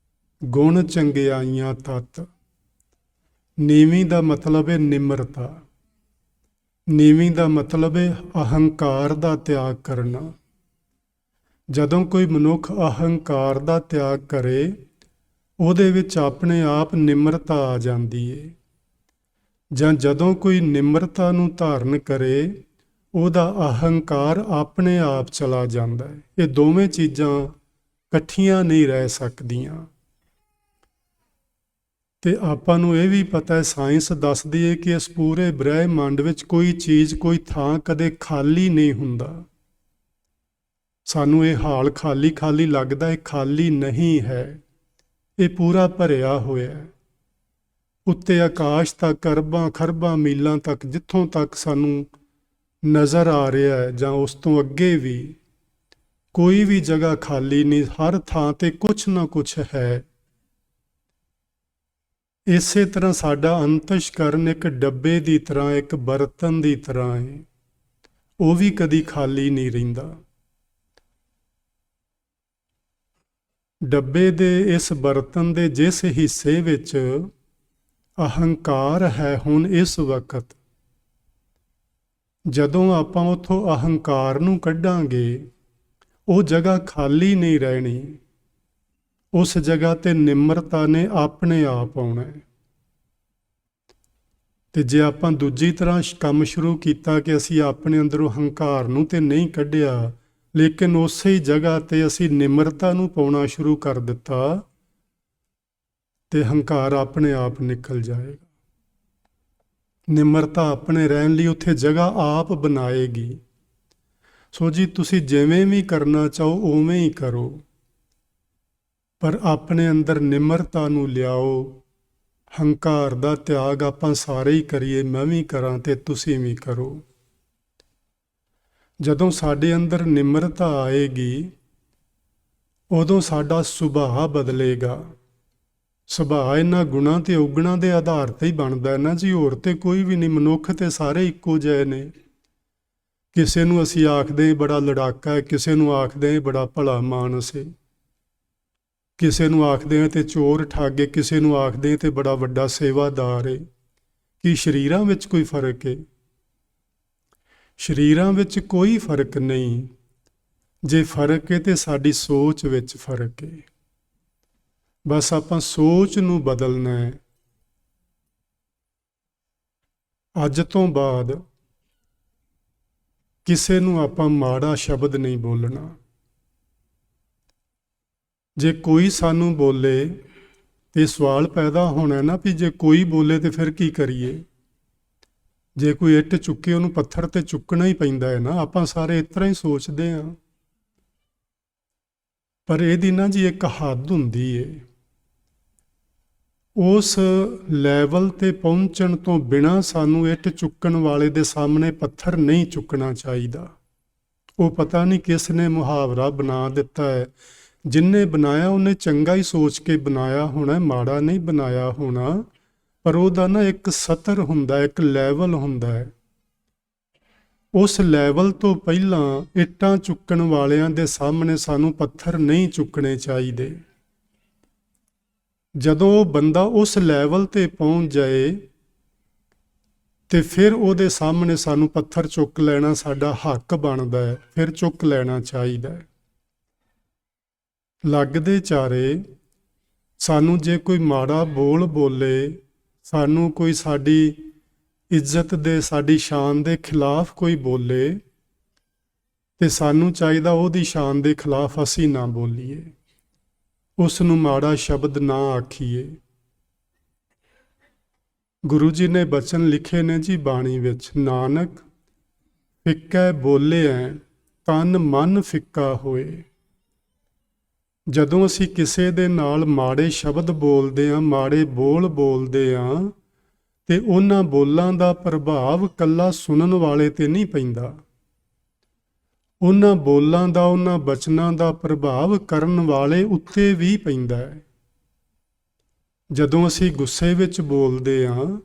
ਗੁਣ ਚੰਗਿਆਈਆਂ ਤਤ। ਨੀਵੀਂ ਦਾ ਮਤਲਬ ਹੈ ਨਿਮਰਤਾ। ਨੀਵੀਂ ਦਾ ਮਤਲਬ ਹੈ ਅਹੰਕਾਰ ਦਾ ਤਿਆਗ ਕਰਨਾ। ਜਦੋਂ ਕੋਈ ਮਨੁੱਖ ਅਹੰਕਾਰ ਦਾ ਤਿਆਗ ਕਰੇ, ਉਹਦੇ ਵਿੱਚ ਆਪਣੇ ਆਪ ਨਿਮਰਤਾ ਆ ਜਾਂਦੀ ਹੈ। ਜਾਂ ਜਦੋਂ ਕੋਈ ਨਿਮਰਤਾ ਨੂੰ ਧਾਰਨ ਕਰੇ, ਉਹਦਾ ਅਹੰਕਾਰ ਆਪਣੇ ਆਪ ਚਲਾ ਜਾਂਦਾ ਹੈ। ਇਹ ਦੋਵੇਂ ਚੀਜ਼ਾਂ ਇਕੱਠੀਆਂ ਨਹੀਂ ਰਹਿ ਸਕਦੀਆਂ। ਤੇ ਆਪਾਂ ਨੂੰ ਇਹ ਵੀ ਪਤਾ ਹੈ, ਸਾਇੰਸ ਦੱਸਦੀ ਹੈ ਕਿ ਇਸ ਪੂਰੇ ਬ੍ਰਹਿਮੰਡ ਵਿੱਚ ਕੋਈ ਚੀਜ਼, ਕੋਈ ਥਾਂ ਕਦੇ ਖਾਲੀ ਨਹੀਂ ਹੁੰਦਾ। ਸਾਨੂੰ ਇਹ ਹਾਲ ਖਾਲੀ ਖਾਲੀ ਲੱਗਦਾ, ਇਹ ਖਾਲੀ ਨਹੀਂ ਹੈ, ਇਹ ਪੂਰਾ ਭਰਿਆ ਹੋਇਆ ਹੈ। ਉੱਤੇ ਆਕਾਸ਼ ਤੱਕ ਅਰਬਾਂ ਖਰਬਾਂ ਮੀਲਾਂ ਤੱਕ, ਜਿੱਥੋਂ ਤੱਕ ਸਾਨੂੰ ਨਜ਼ਰ ਆ ਰਿਹਾ ਹੈ ਜਾਂ ਉਸ ਤੋਂ ਅੱਗੇ ਵੀ, ਕੋਈ ਵੀ ਜਗ੍ਹਾ ਖਾਲੀ ਨਹੀਂ। ਹਰ ਥਾਂ ਤੇ ਕੁਛ ਨਾ ਕੁਛ ਹੈ। ਇਸੇ ਤਰ੍ਹਾਂ ਸਾਡਾ ਅੰਤਸ਼ਕਰਨ ਇੱਕ ਡੱਬੇ ਦੀ ਤਰ੍ਹਾਂ, ਇੱਕ ਬਰਤਨ ਦੀ ਤਰ੍ਹਾਂ ਹੈ। ਉਹ ਵੀ ਕਦੀ ਖਾਲੀ ਨਹੀਂ ਰਹਿੰਦਾ। ਡੱਬੇ ਦੇ ਇਸ ਬਰਤਨ ਦੇ ਜਿਸ ਹਿੱਸੇ ਵਿੱਚ ਅਹੰਕਾਰ ਹੈ ਹੁਣ ਇਸ ਵਕਤ, ਜਦੋਂ ਆਪਾਂ ਉੱਥੋਂ ਅਹੰਕਾਰ ਨੂੰ ਕੱਢਾਂਗੇ, ਉਹ ਜਗ੍ਹਾ ਖਾਲੀ ਨਹੀਂ ਰਹਿਣੀ। ਉਸ ਜਗ੍ਹਾ ਤੇ ਨਿਮਰਤਾ ਨੇ ਆਪਣੇ ਆਪ ਆਉਣਾ ਹੈ। ਤੇ ਜੇ ਆਪਾਂ ਦੂਜੀ ਤਰ੍ਹਾਂ ਕੰਮ ਸ਼ੁਰੂ ਕੀਤਾ ਕਿ ਅਸੀਂ ਆਪਣੇ ਅੰਦਰੋਂ ਹੰਕਾਰ ਨੂੰ ਤੇ ਨਹੀਂ ਕੱਢਿਆ, ਲੇਕਿਨ ਉਸੇ ਜਗ੍ਹਾ ਤੇ ਅਸੀਂ ਨਿਮਰਤਾ ਨੂੰ ਪਾਉਣਾ ਸ਼ੁਰੂ ਕਰ ਦਿੱਤਾ, ਤੇ ਹੰਕਾਰ ਆਪਣੇ ਆਪ ਨਿਕਲ ਜਾਏਗਾ। ਨਿਮਰਤਾ ਆਪਣੇ ਰਹਿਣ ਲਈ ਉੱਥੇ ਜਗ੍ਹਾ ਆਪ ਬਣਾਏਗੀ। ਸੋ ਜੀ ਤੁਸੀਂ ਜਿਵੇਂ ਵੀ ਕਰਨਾ ਚਾਹੋ ਉਵੇਂ ਹੀ ਕਰੋ, ਪਰ ਆਪਣੇ ਅੰਦਰ ਨਿਮਰਤਾ ਨੂੰ ਲਿਆਓ। ਹੰਕਾਰ ਦਾ ਤਿਆਗ ਆਪਾਂ ਸਾਰੇ ਹੀ ਕਰੀਏ, ਮੈਂ ਵੀ ਕਰਾਂ ਤੇ ਤੁਸੀਂ ਵੀ ਕਰੋ। ਜਦੋਂ ਸਾਡੇ ਅੰਦਰ ਨਿਮਰਤਾ ਆਏਗੀ, ਉਦੋਂ ਸਾਡਾ ਸੁਭਾਅ ਬਦਲੇਗਾ। ਸੁਭਾਅ ਇਹਨਾਂ ਗੁਣਾਂ ਤੇ ਔਗੁਣਾਂ ਦੇ ਆਧਾਰ ਤੇ ਹੀ ਬਣਦਾ ਹੈ ਨਾ ਜੀ, ਹੋਰ ਤੇ ਕੋਈ ਵੀ ਨਹੀਂ। ਮਨੁੱਖ ਤੇ ਸਾਰੇ ਇੱਕੋ ਜਿਹੇ ਨੇ। ਕਿਸੇ ਨੂੰ ਅਸੀਂ ਆਖਦੇ ਬੜਾ ਲੜਾਕਾ ਹੈ, ਕਿਸੇ ਨੂੰ ਆਖਦੇ ਬੜਾ ਭਲਾ ਮਾਨਸ ਹੈ, ਕਿਸੇ ਨੂੰ ਆਖਦੇ ਤੇ ਚੋਰ ਠੱਗ ਹੈ, ਕਿਸੇ ਨੂੰ ਆਖਦੇ ਤੇ ਬੜਾ ਵੱਡਾ ਸੇਵਾਦਾਰ ਹੈ। ਕੀ ਸਰੀਰਾਂ ਵਿੱਚ ਕੋਈ ਫਰਕ ਹੈ? ਸਰੀਰਾਂ ਵਿੱਚ ਕੋਈ ਫਰਕ ਨਹੀਂ। ਜੇ ਫਰਕ ਹੈ ਤੇ ਸਾਡੀ ਸੋਚ ਵਿੱਚ ਫਰਕ ਹੈ। ਬਸ ਆਪਾਂ ਸੋਚ ਨੂੰ ਬਦਲਣਾ ਹੈ। ਅੱਜ ਤੋਂ ਬਾਅਦ ਕਿਸੇ ਨੂੰ ਆਪਾਂ ਮਾੜਾ ਸ਼ਬਦ ਨਹੀਂ ਬੋਲਣਾ। ਜੇ ਕੋਈ ਸਾਨੂੰ ਬੋਲੇ ਤੇ ਸਵਾਲ ਪੈਦਾ ਹੋਣਾ ਨਾ ਵੀ ਜੇ ਕੋਈ ਬੋਲੇ ਤੇ ਫਿਰ ਕੀ ਕਰੀਏ। ਜੇ ਕੋਈ ਇੱਟ ਚੁੱਕੇ ਉਹਨੂੰ ਪੱਥਰ ਤੇ ਚੁੱਕਣਾ ਹੀ ਪੈਂਦਾ ਹੈ ਨਾ। ਆਪਾਂ ਸਾਰੇ ਇਸ ਤਰ੍ਹਾਂ ਹੀ ਸੋਚਦੇ ਹਾਂ, ਪਰ ਇਹਦੀ ਨਾ ਜੀ ਇੱਕ ਹੱਦ ਹੁੰਦੀ ਹੈ। ਉਸ ਲੈਵਲ ਤੇ ਪਹੁੰਚਣ ਤੋਂ ਬਿਨਾਂ ਸਾਨੂੰ ਇੱਟ ਚੁੱਕਣ ਵਾਲੇ ਦੇ ਸਾਹਮਣੇ ਪੱਥਰ ਨਹੀਂ ਚੁੱਕਣਾ ਚਾਹੀਦਾ। ਉਹ ਪਤਾ ਨਹੀਂ ਕਿਸ ਨੇ ਮੁਹਾਵਰਾ ਬਣਾ ਦਿੱਤਾ ਹੈ। ਜਿਨਨੇ ਬਣਾਇਆ ਉਹਨੇ ਚੰਗਾ ਹੀ ਸੋਚ ਕੇ ਬਣਾਇਆ ਹੋਣਾ, ਮਾੜਾ ਨਹੀਂ ਬਣਾਇਆ ਹੋਣਾ। ਪਰ ਉਹਦਾ ਨਾ ਇੱਕ ਸਤਰ ਹੁੰਦਾ, ਇੱਕ ਲੈਵਲ ਹੁੰਦਾ ਹੈ। ਉਸ ਲੈਵਲ ਤੋਂ ਪਹਿਲਾਂ ਇੱਟਾਂ ਚੁੱਕਣ ਵਾਲਿਆਂ ਦੇ ਸਾਹਮਣੇ ਸਾਨੂੰ ਪੱਥਰ ਨਹੀਂ ਚੁੱਕਣੇ ਚਾਹੀਦੇ। ਜਦੋਂ ਉਹ ਬੰਦਾ ਉਸ ਲੈਵਲ ਤੇ ਪਹੁੰਚ ਜਾਏ ਤੇ ਫਿਰ ਉਹਦੇ ਸਾਹਮਣੇ ਸਾਨੂੰ ਪੱਥਰ ਚੁੱਕ ਲੈਣਾ ਸਾਡਾ ਹੱਕ ਬਣਦਾ ਹੈ, ਫਿਰ ਚੁੱਕ ਲੈਣਾ ਚਾਹੀਦਾ ਹੈ। ਲੱਗਦੇ ਚਾਰੇ ਸਾਨੂੰ ਜੇ ਕੋਈ ਮਾੜਾ ਬੋਲ ਬੋਲੇ, ਸਾਨੂੰ ਕੋਈ ਸਾਡੀ ਇੱਜ਼ਤ ਦੇ, ਸਾਡੀ ਸ਼ਾਨ ਦੇ ਖਿਲਾਫ ਕੋਈ ਬੋਲੇ, ਤੇ ਸਾਨੂੰ ਚਾਹੀਦਾ ਉਹਦੀ ਸ਼ਾਨ ਦੇ ਖਿਲਾਫ ਅਸੀਂ ਨਾ ਬੋਲੀਏ, ਉਸ ਨੂੰ ਮਾੜਾ ਸ਼ਬਦ ਨਾ ਆਖੀਏ। ਗੁਰੂ ਜੀ ਨੇ ਬਚਨ ਲਿਖੇ ਨੇ ਜੀ ਬਾਣੀ ਵਿੱਚ, ਨਾਨਕ ਫਿੱਕਾ ਬੋਲਿਆ ਤਨ ਮਨ ਫਿੱਕਾ ਹੋਏ। ਜਦੋਂ ਅਸੀਂ ਕਿਸੇ ਦੇ ਨਾਲ ਮਾੜੇ ਸ਼ਬਦ ਬੋਲਦੇ ਹਾਂ, ਮਾੜੇ ਬੋਲ ਬੋਲਦੇ ਹਾਂ, ਤੇ ਉਹਨਾਂ ਬੋਲਾਂ ਦਾ ਪ੍ਰਭਾਵ ਕੱਲਾ ਸੁਣਨ ਵਾਲੇ ਤੇ ਨਹੀਂ ਪੈਂਦਾ। ਉਹਨਾਂ ਬੋਲਾਂ ਦਾ, ਉਹਨਾਂ ਬਚਨਾਂ ਦਾ ਪ੍ਰਭਾਵ ਕਰਨ ਵਾਲੇ ਉੱਤੇ ਵੀ ਪੈਂਦਾ ਹੈ। ਜਦੋਂ ਅਸੀਂ ਗੁੱਸੇ ਵਿੱਚ ਬੋਲਦੇ ਹਾਂ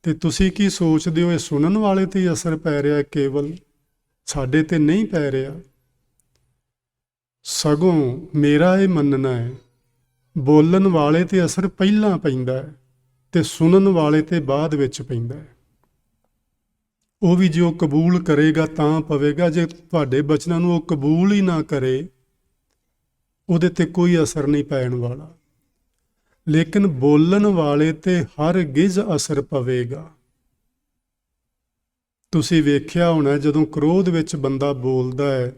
ਤੇ ਤੁਸੀਂ ਕੀ ਸੋਚਦੇ ਹੋ, ਇਹ ਸੁਣਨ ਵਾਲੇ ਤੇ ਹੀ ਅਸਰ ਪੈ ਰਿਹਾ, ਕੇਵਲ ਸਾਡੇ ਤੇ ਨਹੀਂ ਪੈ ਰਿਹਾ। ਸਗੋਂ ਮੇਰਾ ਇਹ ਮੰਨਣਾ ਹੈ, ਬੋਲਣ ਵਾਲੇ ਤੇ ਅਸਰ ਪਹਿਲਾਂ ਪੈਂਦਾ ਹੈ ਤੇ ਸੁਣਨ ਵਾਲੇ ਤੇ ਬਾਅਦ ਵਿੱਚ ਪੈਂਦਾ ਹੈ। ਉਹ ਵੀ ਜੋ ਕਬੂਲ ਕਰੇਗਾ ਤਾਂ ਪਵੇਗਾ, ਜੇ ਤੁਹਾਡੇ ਬਚਨਾਂ ਨੂੰ ਉਹ ਕਬੂਲ ਹੀ ਨਾ ਕਰੇ ਉਹਦੇ ਤੇ ਕੋਈ ਅਸਰ ਨਹੀਂ ਪੈਣ ਵਾਲਾ। ਲੇਕਿਨ ਬੋਲਣ ਵਾਲੇ ਤੇ ਹਰਗਿਜ਼ ਅਸਰ ਪਵੇਗਾ। ਤੁਸੀਂ ਵੇਖਿਆ ਹੋਣਾ, ਜਦੋਂ ਕ੍ਰੋਧ ਵਿੱਚ ਬੰਦਾ ਬੋਲਦਾ ਹੈ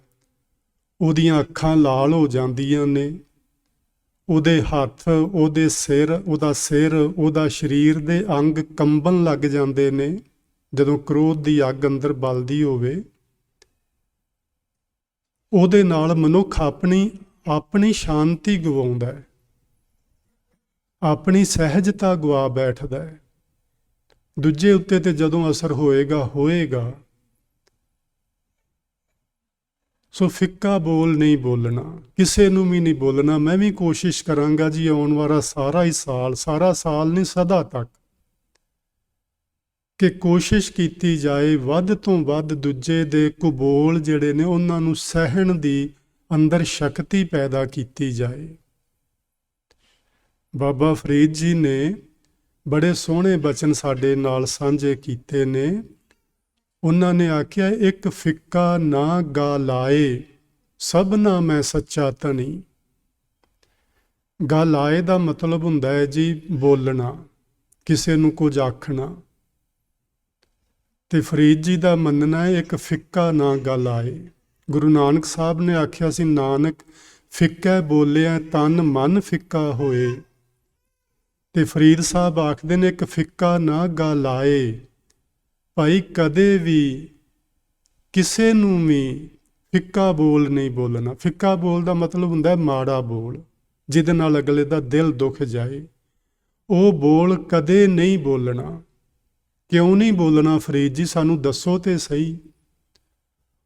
ਉਹਦੀਆਂ ਅੱਖਾਂ ਲਾਲ ਹੋ ਜਾਂਦੀਆਂ ਨੇ, ਉਹਦੇ ਹੱਥ, ਉਹਦੇ ਸਿਰ, ਉਹਦਾ ਸਰੀਰ ਦੇ ਅੰਗ ਕੰਬਣ ਲੱਗ ਜਾਂਦੇ ਨੇ। ਜਦੋਂ ਕ੍ਰੋਧ ਦੀ ਅੱਗ ਅੰਦਰ ਬਲਦੀ ਹੋਵੇ, ਉਹਦੇ ਨਾਲ ਮਨੁੱਖ ਆਪਣੀ ਸ਼ਾਂਤੀ ਗਵਾਉਂਦਾ ਹੈ, ਆਪਣੀ ਸਹਿਜਤਾ ਗਵਾ ਬੈਠਦਾ ਹੈ। ਦੂਜੇ ਉੱਤੇ ਤੇ ਜਦੋਂ ਅਸਰ ਹੋਏਗਾ। ਸੋ ਫਿੱਕਾ ਬੋਲ ਨਹੀਂ ਬੋਲਣਾ, ਕਿਸੇ ਨੂੰ ਵੀ ਨਹੀਂ ਬੋਲਣਾ। ਮੈਂ ਵੀ ਕੋਸ਼ਿਸ਼ ਕਰਾਂਗਾ ਜੀ, ਆਉਣ ਵਾਲਾ ਸਾਰਾ ਸਾਲ ਨਹੀਂ, ਸਦਾ ਤੱਕ, ਕਿ ਕੋਸ਼ਿਸ਼ ਕੀਤੀ ਜਾਏ ਵੱਧ ਤੋਂ ਵੱਧ ਦੂਜੇ ਦੇ ਕੁਬੋਲ ਜਿਹੜੇ ਨੇ ਉਹਨਾਂ ਨੂੰ ਸਹਿਣ ਦੀ ਅੰਦਰ ਸ਼ਕਤੀ ਪੈਦਾ ਕੀਤੀ ਜਾਏ। ਬਾਬਾ ਫਰੀਦ ਜੀ ਨੇ ਬੜੇ ਸੋਹਣੇ ਬਚਨ ਸਾਡੇ ਨਾਲ ਸਾਂਝੇ ਕੀਤੇ ਨੇ। ਉਹਨਾਂ ਨੇ ਆਖਿਆ, ਇੱਕ ਫਿੱਕਾ ਨਾ ਗਾ ਲਾਏ, ਸਭਨਾ ਮੈਂ ਸੱਚਾ ਧਨੀ। ਗਾ ਲਾਏ ਦਾ ਮਤਲਬ ਹੁੰਦਾ ਹੈ ਜੀ ਬੋਲਣਾ, ਕਿਸੇ ਨੂੰ ਕੁਝ ਆਖਣਾ। ਤੇ ਫਰੀਦ ਜੀ ਦਾ ਮੰਨਣਾ ਹੈ, ਇੱਕ ਫਿੱਕਾ ਨਾ ਗਾ ਲਾਏ। ਗੁਰੂ ਨਾਨਕ ਸਾਹਿਬ ਨੇ ਆਖਿਆ ਸੀ, ਨਾਨਕ ਫਿੱਕਾ ਬੋਲਿਆ ਤਨ ਮਨ ਫਿੱਕਾ ਹੋਏ। ਤੇ ਫਰੀਦ ਸਾਹਿਬ ਆਖਦੇ ਨੇ, ਇੱਕ ਫਿੱਕਾ ਨਾ ਗਾ ਲਾਏ। ਭਾਈ ਕਦੇ ਵੀ ਕਿਸੇ ਨੂੰ ਵੀ ਫਿੱਕਾ ਬੋਲ ਨਹੀਂ ਬੋਲਣਾ। ਫਿੱਕਾ ਬੋਲ ਦਾ ਮਤਲਬ ਹੁੰਦਾ ਮਾੜਾ ਬੋਲ, ਜਿਹਦੇ ਨਾਲ ਅਗਲੇ ਦਾ ਦਿਲ ਦੁੱਖ ਜਾਏ। ਉਹ ਬੋਲ ਕਦੇ ਨਹੀਂ ਬੋਲਣਾ। ਕਿਉਂ ਨਹੀਂ ਬੋਲਣਾ ਫਰੀਦ ਜੀ, ਸਾਨੂੰ ਦੱਸੋ ਤੇ ਸਹੀ।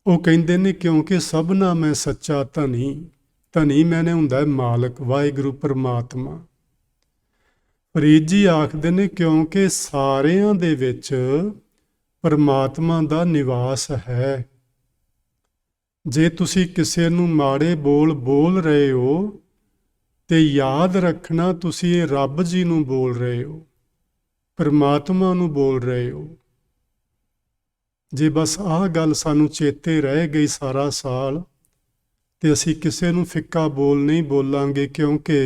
ਉਹ ਕਹਿੰਦੇ ਨੇ, ਕਿਉਂਕਿ ਸਭਨਾ ਮੈਂ ਸੱਚਾ ਧਨੀ। ਧਨੀ ਮੈਨੇ ਹੁੰਦਾ ਮਾਲਕ, ਵਾਹਿਗੁਰੂ ਪਰਮਾਤਮਾ। ਫਰੀਦ ਜੀ ਆਖਦੇ ਨੇ, ਕਿਉਂਕਿ ਸਾਰਿਆਂ ਦੇ ਵਿੱਚ ਪਰਮਾਤਮਾ ਦਾ ਨਿਵਾਸ ਹੈ। ਜੇ ਤੁਸੀਂ ਕਿਸੇ ਨੂੰ ਮਾੜੇ ਬੋਲ ਰਹੇ ਹੋ ਤੇ ਯਾਦ ਰੱਖਣਾ, ਤੁਸੀਂ ਇਹ ਰੱਬ ਜੀ ਨੂੰ ਬੋਲ ਰਹੇ ਹੋ, ਪਰਮਾਤਮਾ ਨੂੰ ਬੋਲ ਰਹੇ ਹੋ। ਜੇ ਬਸ ਆਹ ਗੱਲ ਸਾਨੂੰ ਚੇਤੇ ਰਹਿ ਗਈ ਸਾਰਾ ਸਾਲ, ਤੇ ਅਸੀਂ ਕਿਸੇ ਨੂੰ ਫਿੱਕਾ ਬੋਲ ਨਹੀਂ ਬੋਲਾਂਗੇ, ਕਿਉਂਕਿ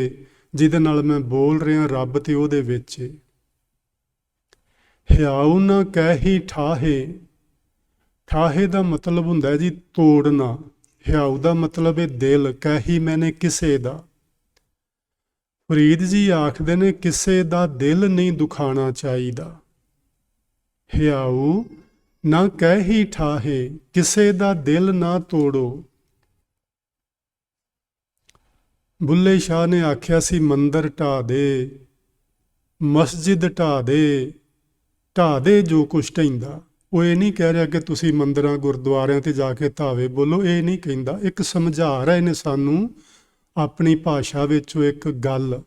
ਜਿਹਦੇ ਨਾਲ ਮੈਂ ਬੋਲ ਰਿਹਾ ਰੱਬ ਤੇ ਉਹਦੇ ਵਿੱਚ। ਹਿਆਉ ਨਾ ਕਹਿ ਠਾਹੇ। ਠਾਹੇ ਦਾ ਮਤਲਬ ਹੁੰਦਾ ਜੀ ਤੋੜਨਾ। ਹਿਆਉ ਦਾ ਮਤਲਬ ਹੈ ਦਿਲ। ਕਹਿ ਮੈਨੇ ਕਿਸੇ ਦਾ। ਫਰੀਦ ਜੀ ਆਖਦੇ ਨੇ, ਕਿਸੇ ਦਾ ਦਿਲ ਨਹੀਂ ਦੁਖਾਣਾ ਚਾਹੀਦਾ। ਹਿਆਉ ਨਾ ਕਹਿ ਠਾਹੇ, ਕਿਸੇ ਦਾ ਦਿਲ ਨਾ ਤੋੜੋ। ਬੁੱਲੇ ਸ਼ਾਹ ਨੇ ਆਖਿਆ ਸੀ, ਮੰਦਰ ਢਾਹ ਦੇ, ਮਸਜਿਦ ਢਾਹ ਦੇ ਜੋ ਕੁਛ ਢਹਿੰਦਾ। ਉਹ ਇਹ ਨਹੀਂ ਕਹਿ ਰਿਹਾ ਕਿ ਤੁਸੀਂ ਮੰਦਰਾਂ ਗੁਰਦੁਆਰਿਆਂ ਤੇ ਜਾ ਕੇ ਧਾਵੇ ਬੋਲੋ, ਇਹ ਨਹੀਂ ਕਹਿੰਦਾ। ਇੱਕ ਸਮਝਾ ਰਹੇ ਨੇ ਸਾਨੂੰ ਆਪਣੀ ਭਾਸ਼ਾ ਵਿੱਚੋਂ ਇੱਕ ਗੱਲ।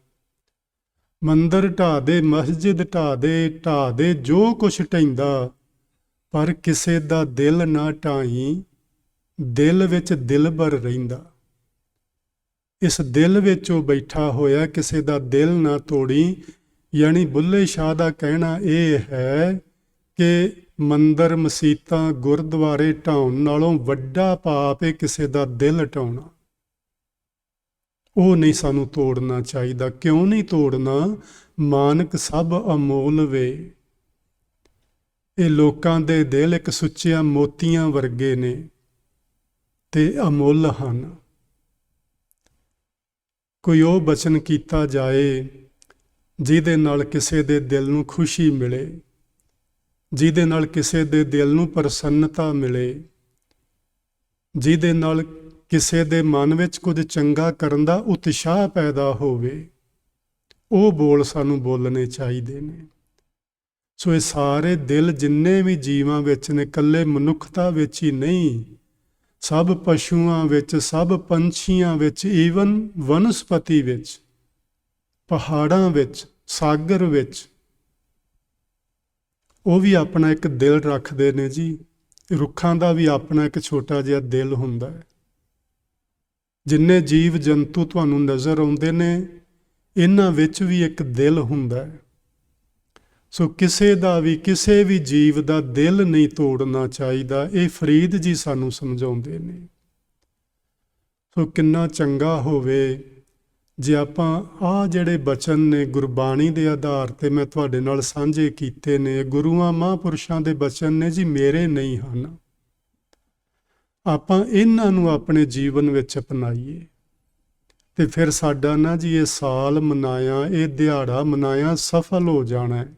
ਮੰਦਰ ਢਾਹ ਦੇ, ਮਸਜਿਦ ਢਾਹ ਦੇ ਜੋ ਕੁਛ ਢਹਿੰਦਾ, ਪਰ ਕਿਸੇ ਦਾ ਦਿਲ ਨਾ ਢਾਈ। ਦਿਲ ਵਿੱਚ ਦਿਲਬਰ ਰਹਿੰਦਾ। ਇਸ ਦਿਲ ਵਿੱਚ ਉਹ ਬੈਠਾ ਹੋਇਆ, ਕਿਸੇ ਦਾ ਦਿਲ ਨਾ ਤੋੜੀ। ਯਾਨੀ ਬੁੱਲੇ ਸ਼ਾਹ ਦਾ ਕਹਿਣਾ ਇਹ ਹੈ ਕਿ ਮੰਦਰ, ਮਸੀਤਾਂ, ਗੁਰਦੁਆਰੇ ਢਾਉਣ ਨਾਲੋਂ ਵੱਡਾ ਪਾਪ ਹੈ ਕਿਸੇ ਦਾ ਦਿਲ ਢਾਉਣਾ। ਉਹ ਨਹੀਂ ਸਾਨੂੰ ਤੋੜਨਾ ਚਾਹੀਦਾ। ਕਿਉਂ ਨਹੀਂ ਤੋੜਨਾ? ਮਾਨਕ ਸਭ ਅਮੋਲ ਵੇ। ਇਹ ਲੋਕਾਂ ਦੇ ਦਿਲ ਇੱਕ ਸੁੱਚਿਆਂ ਮੋਤੀਆਂ ਵਰਗੇ ਨੇ ਤੇ ਅਮੁੱਲ ਹਨ। ਕੋਈ ਉਹ ਬਚਨ ਕੀਤਾ ਜਾਏ ਜਿਹਦੇ ਨਾਲ ਕਿਸੇ ਦੇ ਦਿਲ ਨੂੰ ਖੁਸ਼ੀ ਮਿਲੇ, ਜਿਹਦੇ ਨਾਲ ਕਿਸੇ ਦੇ ਦਿਲ ਨੂੰ ਪ੍ਰਸੰਨਤਾ ਮਿਲੇ, ਜਿਹਦੇ ਨਾਲ ਕਿਸੇ ਦੇ ਮਨ ਵਿੱਚ ਕੁਝ ਚੰਗਾ ਕਰਨ ਦਾ ਉਤਸ਼ਾਹ ਪੈਦਾ ਹੋਵੇ, ਉਹ ਬੋਲ ਸਾਨੂੰ ਬੋਲਣੇ ਚਾਹੀਦੇ ਨੇ। ਸੋ ਇਹ ਸਾਰੇ ਦਿਲ ਜਿੰਨੇ ਵੀ ਜੀਵਾਂ ਵਿੱਚ ਨੇ, ਇਕੱਲੇ ਮਨੁੱਖਤਾ ਵਿੱਚ ਹੀ ਨਹੀਂ, ਸਭ ਪਸ਼ੂਆਂ ਵਿੱਚ, ਸਭ ਪੰਛੀਆਂ ਵਿੱਚ, ਈਵਨ ਵਨਸਪਤੀ ਵਿੱਚ, ਪਹਾੜਾਂ ਵਿੱਚ, ਸਾਗਰ ਵਿੱਚ, ਉਹ ਵੀ ਆਪਣਾ ਇੱਕ ਦਿਲ ਰੱਖਦੇ ਨੇ ਜੀ। ਰੁੱਖਾਂ ਦਾ ਵੀ ਆਪਣਾ ਇੱਕ ਛੋਟਾ ਜਿਹਾ ਦਿਲ ਹੁੰਦਾ ਹੈ। ਜਿੰਨੇ ਜੀਵ ਜੰਤੂ ਤੁਹਾਨੂੰ ਨਜ਼ਰ ਆਉਂਦੇ ਨੇ, ਇਹਨਾਂ ਵਿੱਚ ਵੀ ਇੱਕ ਦਿਲ ਹੁੰਦਾ ਹੈ। ਸੋ ਕਿਸੇ ਦਾ ਵੀ, ਕਿਸੇ ਵੀ ਜੀਵ ਦਾ ਦਿਲ ਨਹੀਂ ਤੋੜਨਾ ਚਾਹੀਦਾ। ਇਹ ਫਰੀਦ ਜੀ ਸਾਨੂੰ ਸਮਝਾਉਂਦੇ ਨੇ। ਸੋ ਕਿੰਨਾ ਚੰਗਾ ਹੋਵੇ ਜੇ ਆਪਾਂ ਆਹ ਜਿਹੜੇ ਬਚਨ ਨੇ ਗੁਰਬਾਣੀ ਦੇ ਆਧਾਰ ਤੇ ਮੈਂ ਤੁਹਾਡੇ ਨਾਲ ਸਾਂਝੇ ਕੀਤੇ ਨੇ, ਗੁਰੂਆਂ ਮਹਾਂਪੁਰਸ਼ਾਂ ਦੇ ਬਚਨ ਨੇ ਜੀ, ਮੇਰੇ ਨਹੀਂ ਹਨ। ਆਪਾਂ ਇਹਨਾਂ ਨੂੰ ਆਪਣੇ ਜੀਵਨ ਵਿੱਚ ਅਪਣਾਈਏ ਤੇ ਫਿਰ ਸਾਡਾ ਨਾ ਜੀ ਇਹ ਸਾਲ ਮਨਾਇਆ, ਇਹ ਦਿਹਾੜਾ ਮਨਾਇਆ ਸਫਲ ਹੋ ਜਾਣਾ ਹੈ।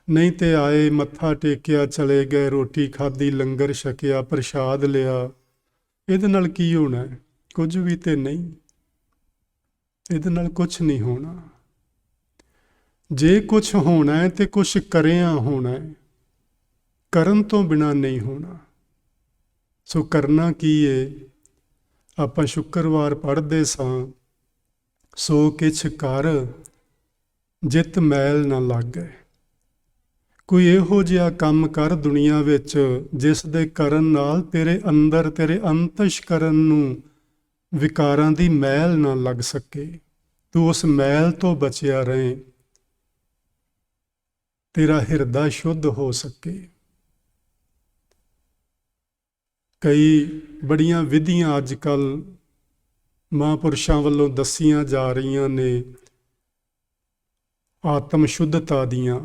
ਨਹੀਂ ਤੇ ਆਏ, ਮੱਥਾ ਟੇਕਿਆ, ਚਲੇ ਗਏ, ਰੋਟੀ ਖਾਧੀ, ਲੰਗਰ ਛਕਿਆ, ਪ੍ਰਸ਼ਾਦ ਲਿਆ, ਇਹਦੇ ਨਾਲ ਕੀ ਹੋਣਾ ਹੈ? ਕੁਝ ਵੀ ਤੇ ਨਹੀਂ। ਇਹਦੇ ਨਾਲ ਕੁਛ ਨਹੀਂ ਹੋਣਾ। ਜੇ ਕੁਛ ਹੋਣਾ ਹੈ ਤੇ ਕੁਛ ਕਰਿਆ ਹੋਣਾ ਹੈ, ਕਰਨ ਤੋਂ ਬਿਨਾਂ ਨਹੀਂ ਹੋਣਾ। ਸੋ ਕਰਨਾ ਕੀ ਏ? ਆਪਾਂ ਸ਼ੁੱਕਰਵਾਰ ਪੜ੍ਹਦੇ ਸਾਂ, ਸੋ ਕਿਛ ਕਰ ਜਿਤ ਮੈਲ ਨਾ ਲਾਗੈ। ਕੋਈ ਇਹੋ ਜਿਹਾ ਕੰਮ ਕਰ ਦੁਨੀਆ ਵਿੱਚ ਜਿਸ ਦੇ ਕਰਨ ਨਾਲ ਤੇਰੇ ਅੰਦਰ, ਤੇਰੇ ਅੰਤਸ਼ਕਰਨ ਨੂੰ ਵਿਕਾਰਾਂ ਦੀ ਮੈਲ ਨਾ ਲੱਗ ਸਕੇ। ਤੂੰ ਉਸ ਮੈਲ ਤੋਂ ਬਚਿਆ ਰਹੇ, ਤੇਰਾ ਹਿਰਦਾ ਸ਼ੁੱਧ ਹੋ ਸਕੇ। ਕਈ ਬੜੀਆਂ ਵਿਧੀਆਂ ਅੱਜ ਕੱਲ੍ਹ ਮਹਾਂਪੁਰਸ਼ਾਂ ਵੱਲੋਂ ਦੱਸੀਆਂ ਜਾ ਰਹੀਆਂ ਨੇ ਆਤਮ ਸ਼ੁੱਧਤਾ ਦੀਆਂ,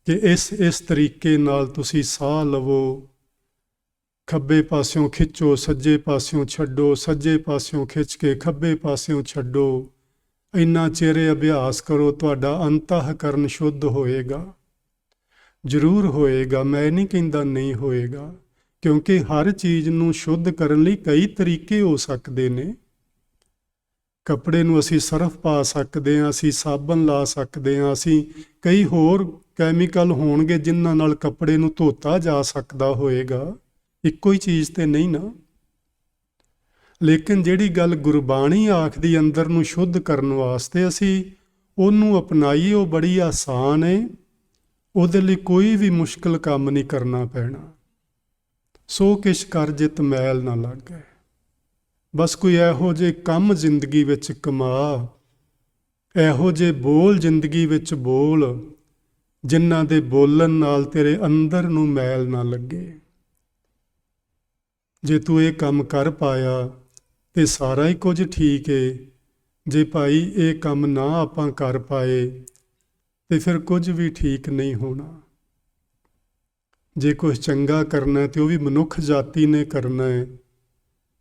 ਕਿ ਇਸ ਤਰੀਕੇ ਨਾਲ ਤੁਸੀਂ ਸਾਹ ਲਵੋ, ਖੱਬੇ ਪਾਸਿਓਂ ਖਿੱਚੋ, ਸੱਜੇ ਪਾਸਿਓਂ ਛੱਡੋ, ਸੱਜੇ ਪਾਸਿਓਂ ਖਿੱਚ ਕੇ ਖੱਬੇ ਪਾਸਿਓਂ ਛੱਡੋ। ਇੰਨਾ ਚਿਰ ਅਭਿਆਸ ਕਰੋ, ਤੁਹਾਡਾ ਅੰਤःਕਰਨ ਸ਼ੁੱਧ ਹੋਏਗਾ। ਜ਼ਰੂਰ ਹੋਏਗਾ, ਮੈਂ ਨਹੀਂ ਕਹਿੰਦਾ ਨਹੀਂ ਹੋਏਗਾ, ਕਿਉਂਕਿ ਹਰ ਚੀਜ਼ ਨੂੰ ਸ਼ੁੱਧ ਕਰਨ ਲਈ ਕਈ ਤਰੀਕੇ ਹੋ ਸਕਦੇ ਨੇ। ਕੱਪੜੇ ਨੂੰ ਅਸੀਂ ਸਰਫ ਪਾ ਸਕਦੇ ਹਾਂ, ਅਸੀਂ ਸਾਬਣ ਲਾ ਸਕਦੇ ਹਾਂ, ਅਸੀਂ ਕਈ ਹੋਰ ਕੈਮੀਕਲ ਹੋਣਗੇ ਜਿਨ੍ਹਾਂ ਨਾਲ ਕੱਪੜੇ ਨੂੰ ਧੋਤਾ ਜਾ ਸਕਦਾ ਹੋਏਗਾ। ਇੱਕੋ ਹੀ ਚੀਜ਼ ਤੇ ਨਹੀਂ ਨਾ। ਲੇਕਿਨ ਜਿਹੜੀ ਗੱਲ ਗੁਰਬਾਣੀ ਆਖਦੀ ਅੰਦਰ ਨੂੰ ਸ਼ੁੱਧ ਕਰਨ ਵਾਸਤੇ, ਅਸੀਂ ਉਹਨੂੰ ਅਪਣਾਈਏ, ਉਹ ਬੜੀ ਆਸਾਨ ਹੈ। ਉਹਦੇ ਲਈ ਕੋਈ ਵੀ ਮੁਸ਼ਕਿਲ ਕੰਮ ਨਹੀਂ ਕਰਨਾ ਪੈਣਾ। ਸੋ ਕਿਛ ਕਰ ਜਿਤ ਮੈਲ ਨਾ ਲਾਗੈ। ਬਸ ਕੋਈ ਇਹੋ ਜਿਹੇ ਕੰਮ ਜ਼ਿੰਦਗੀ ਵਿੱਚ ਕਮਾ, ਇਹੋ ਜਿਹੇ ਬੋਲ ਜ਼ਿੰਦਗੀ ਵਿੱਚ ਬੋਲ, ਜਿਨ੍ਹਾਂ ਦੇ ਬੋਲਣ ਨਾਲ ਤੇਰੇ ਅੰਦਰ ਨੂੰ ਮੈਲ ਨਾ ਲੱਗੇ। ਜੇ ਤੂੰ ਇਹ ਕੰਮ ਕਰ ਪਾਇਆ ਤੇ ਸਾਰਾ ਹੀ ਕੁਝ ਠੀਕ ਏ। ਜੇ ਭਾਈ ਇਹ ਕੰਮ ਨਾ ਆਪਾਂ ਕਰ ਪਾਏ ਤੇ ਫਿਰ ਕੁਝ ਵੀ ਠੀਕ ਨਹੀਂ ਹੋਣਾ। ਜੇ ਕੁਛ ਚੰਗਾ ਕਰਨਾ ਤੇ ਉਹ ਵੀ ਮਨੁੱਖ ਜਾਤੀ ਨੇ ਕਰਨਾ ਹੈ।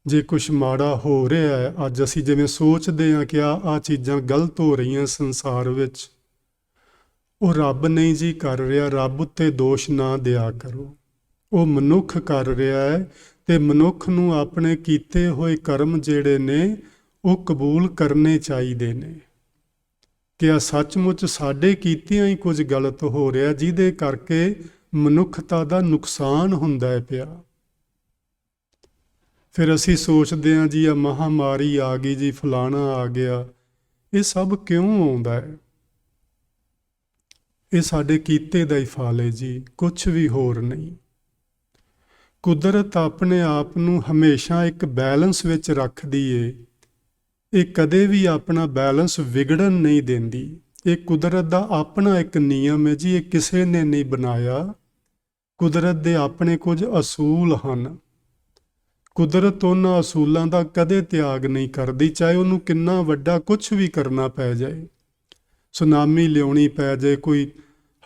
ਜੇ ਕੁਛ ਮਾੜਾ ਹੋ ਰਿਹਾ ਹੈ, ਅੱਜ ਅਸੀਂ ਜਿਵੇਂ ਸੋਚਦੇ ਹਾਂ ਕਿ ਆਹ ਚੀਜ਼ਾਂ ਗਲਤ ਹੋ ਰਹੀਆਂ ਸੰਸਾਰ ਵਿੱਚ, ਉਹ ਰੱਬ ਨਹੀਂ ਜੀ ਕਰ ਰਿਹਾ। ਰੱਬ ਉੱਤੇ ਦੋਸ਼ ਨਾ ਦਿਆ ਕਰੋ, ਉਹ ਮਨੁੱਖ ਕਰ ਰਿਹਾ ਹੈ। ਤੇ ਮਨੁੱਖ ਨੂੰ ਆਪਣੇ ਕੀਤੇ ਹੋਏ ਕਰਮ ਜਿਹੜੇ ਨੇ ਉਹ ਕਬੂਲ ਕਰਨੇ ਚਾਹੀਦੇ ਨੇ ਕਿ ਆ ਸੱਚਮੁੱਚ ਸਾਡੇ ਕੀਤਿਆਂ ਹੀ ਕੁਝ ਗਲਤ ਹੋ ਰਿਹਾ, ਜਿਹਦੇ ਕਰਕੇ ਮਨੁੱਖਤਾ ਦਾ ਨੁਕਸਾਨ ਹੁੰਦਾ ਹੈ ਪਿਆ। ਫਿਰ ਅਸੀਂ ਸੋਚਦੇ ਹਾਂ ਜੀ ਆ ਮਹਾਮਾਰੀ ਆ ਗਈ ਜੀ, ਫਲਾਣਾ ਆ ਗਿਆ। ਇਹ ਸਭ ਕਿਉਂ ਆਉਂਦਾ ਹੈ? ਇਹ ਸਾਡੇ ਕੀਤੇ ਦਾ ਹੀ ਫਲ ਹੈ ਜੀ, ਕੁਛ ਵੀ ਹੋਰ ਨਹੀਂ। ਕੁਦਰਤ ਆਪਣੇ ਆਪ ਨੂੰ ਹਮੇਸ਼ਾ ਇੱਕ ਬੈਲੈਂਸ ਵਿੱਚ ਰੱਖਦੀ ਏ। ਇਹ ਕਦੇ ਵੀ ਆਪਣਾ ਬੈਲੈਂਸ ਵਿਗੜਨ ਨਹੀਂ ਦਿੰਦੀ। ਇਹ ਕੁਦਰਤ ਦਾ ਆਪਣਾ ਇੱਕ ਨਿਯਮ ਹੈ ਜੀ, ਇਹ ਕਿਸੇ ਨੇ ਨਹੀਂ ਬਣਾਇਆ। ਕੁਦਰਤ ਦੇ ਆਪਣੇ ਕੁਝ ਅਸੂਲ ਹਨ। ਕੁਦਰਤ ਉਹਨਾਂ ਅਸੂਲਾਂ ਦਾ ਕਦੇ ਤਿਆਗ ਨਹੀਂ ਕਰਦੀ, ਚਾਹੇ ਉਹਨੂੰ ਕਿੰਨਾ ਵੱਡਾ ਕੁਛ ਵੀ ਕਰਨਾ ਪੈ ਜਾਏ। ਸੁਨਾਮੀ ਲਿਆਉਣੀ ਪੈ ਜਾਏ, ਕੋਈ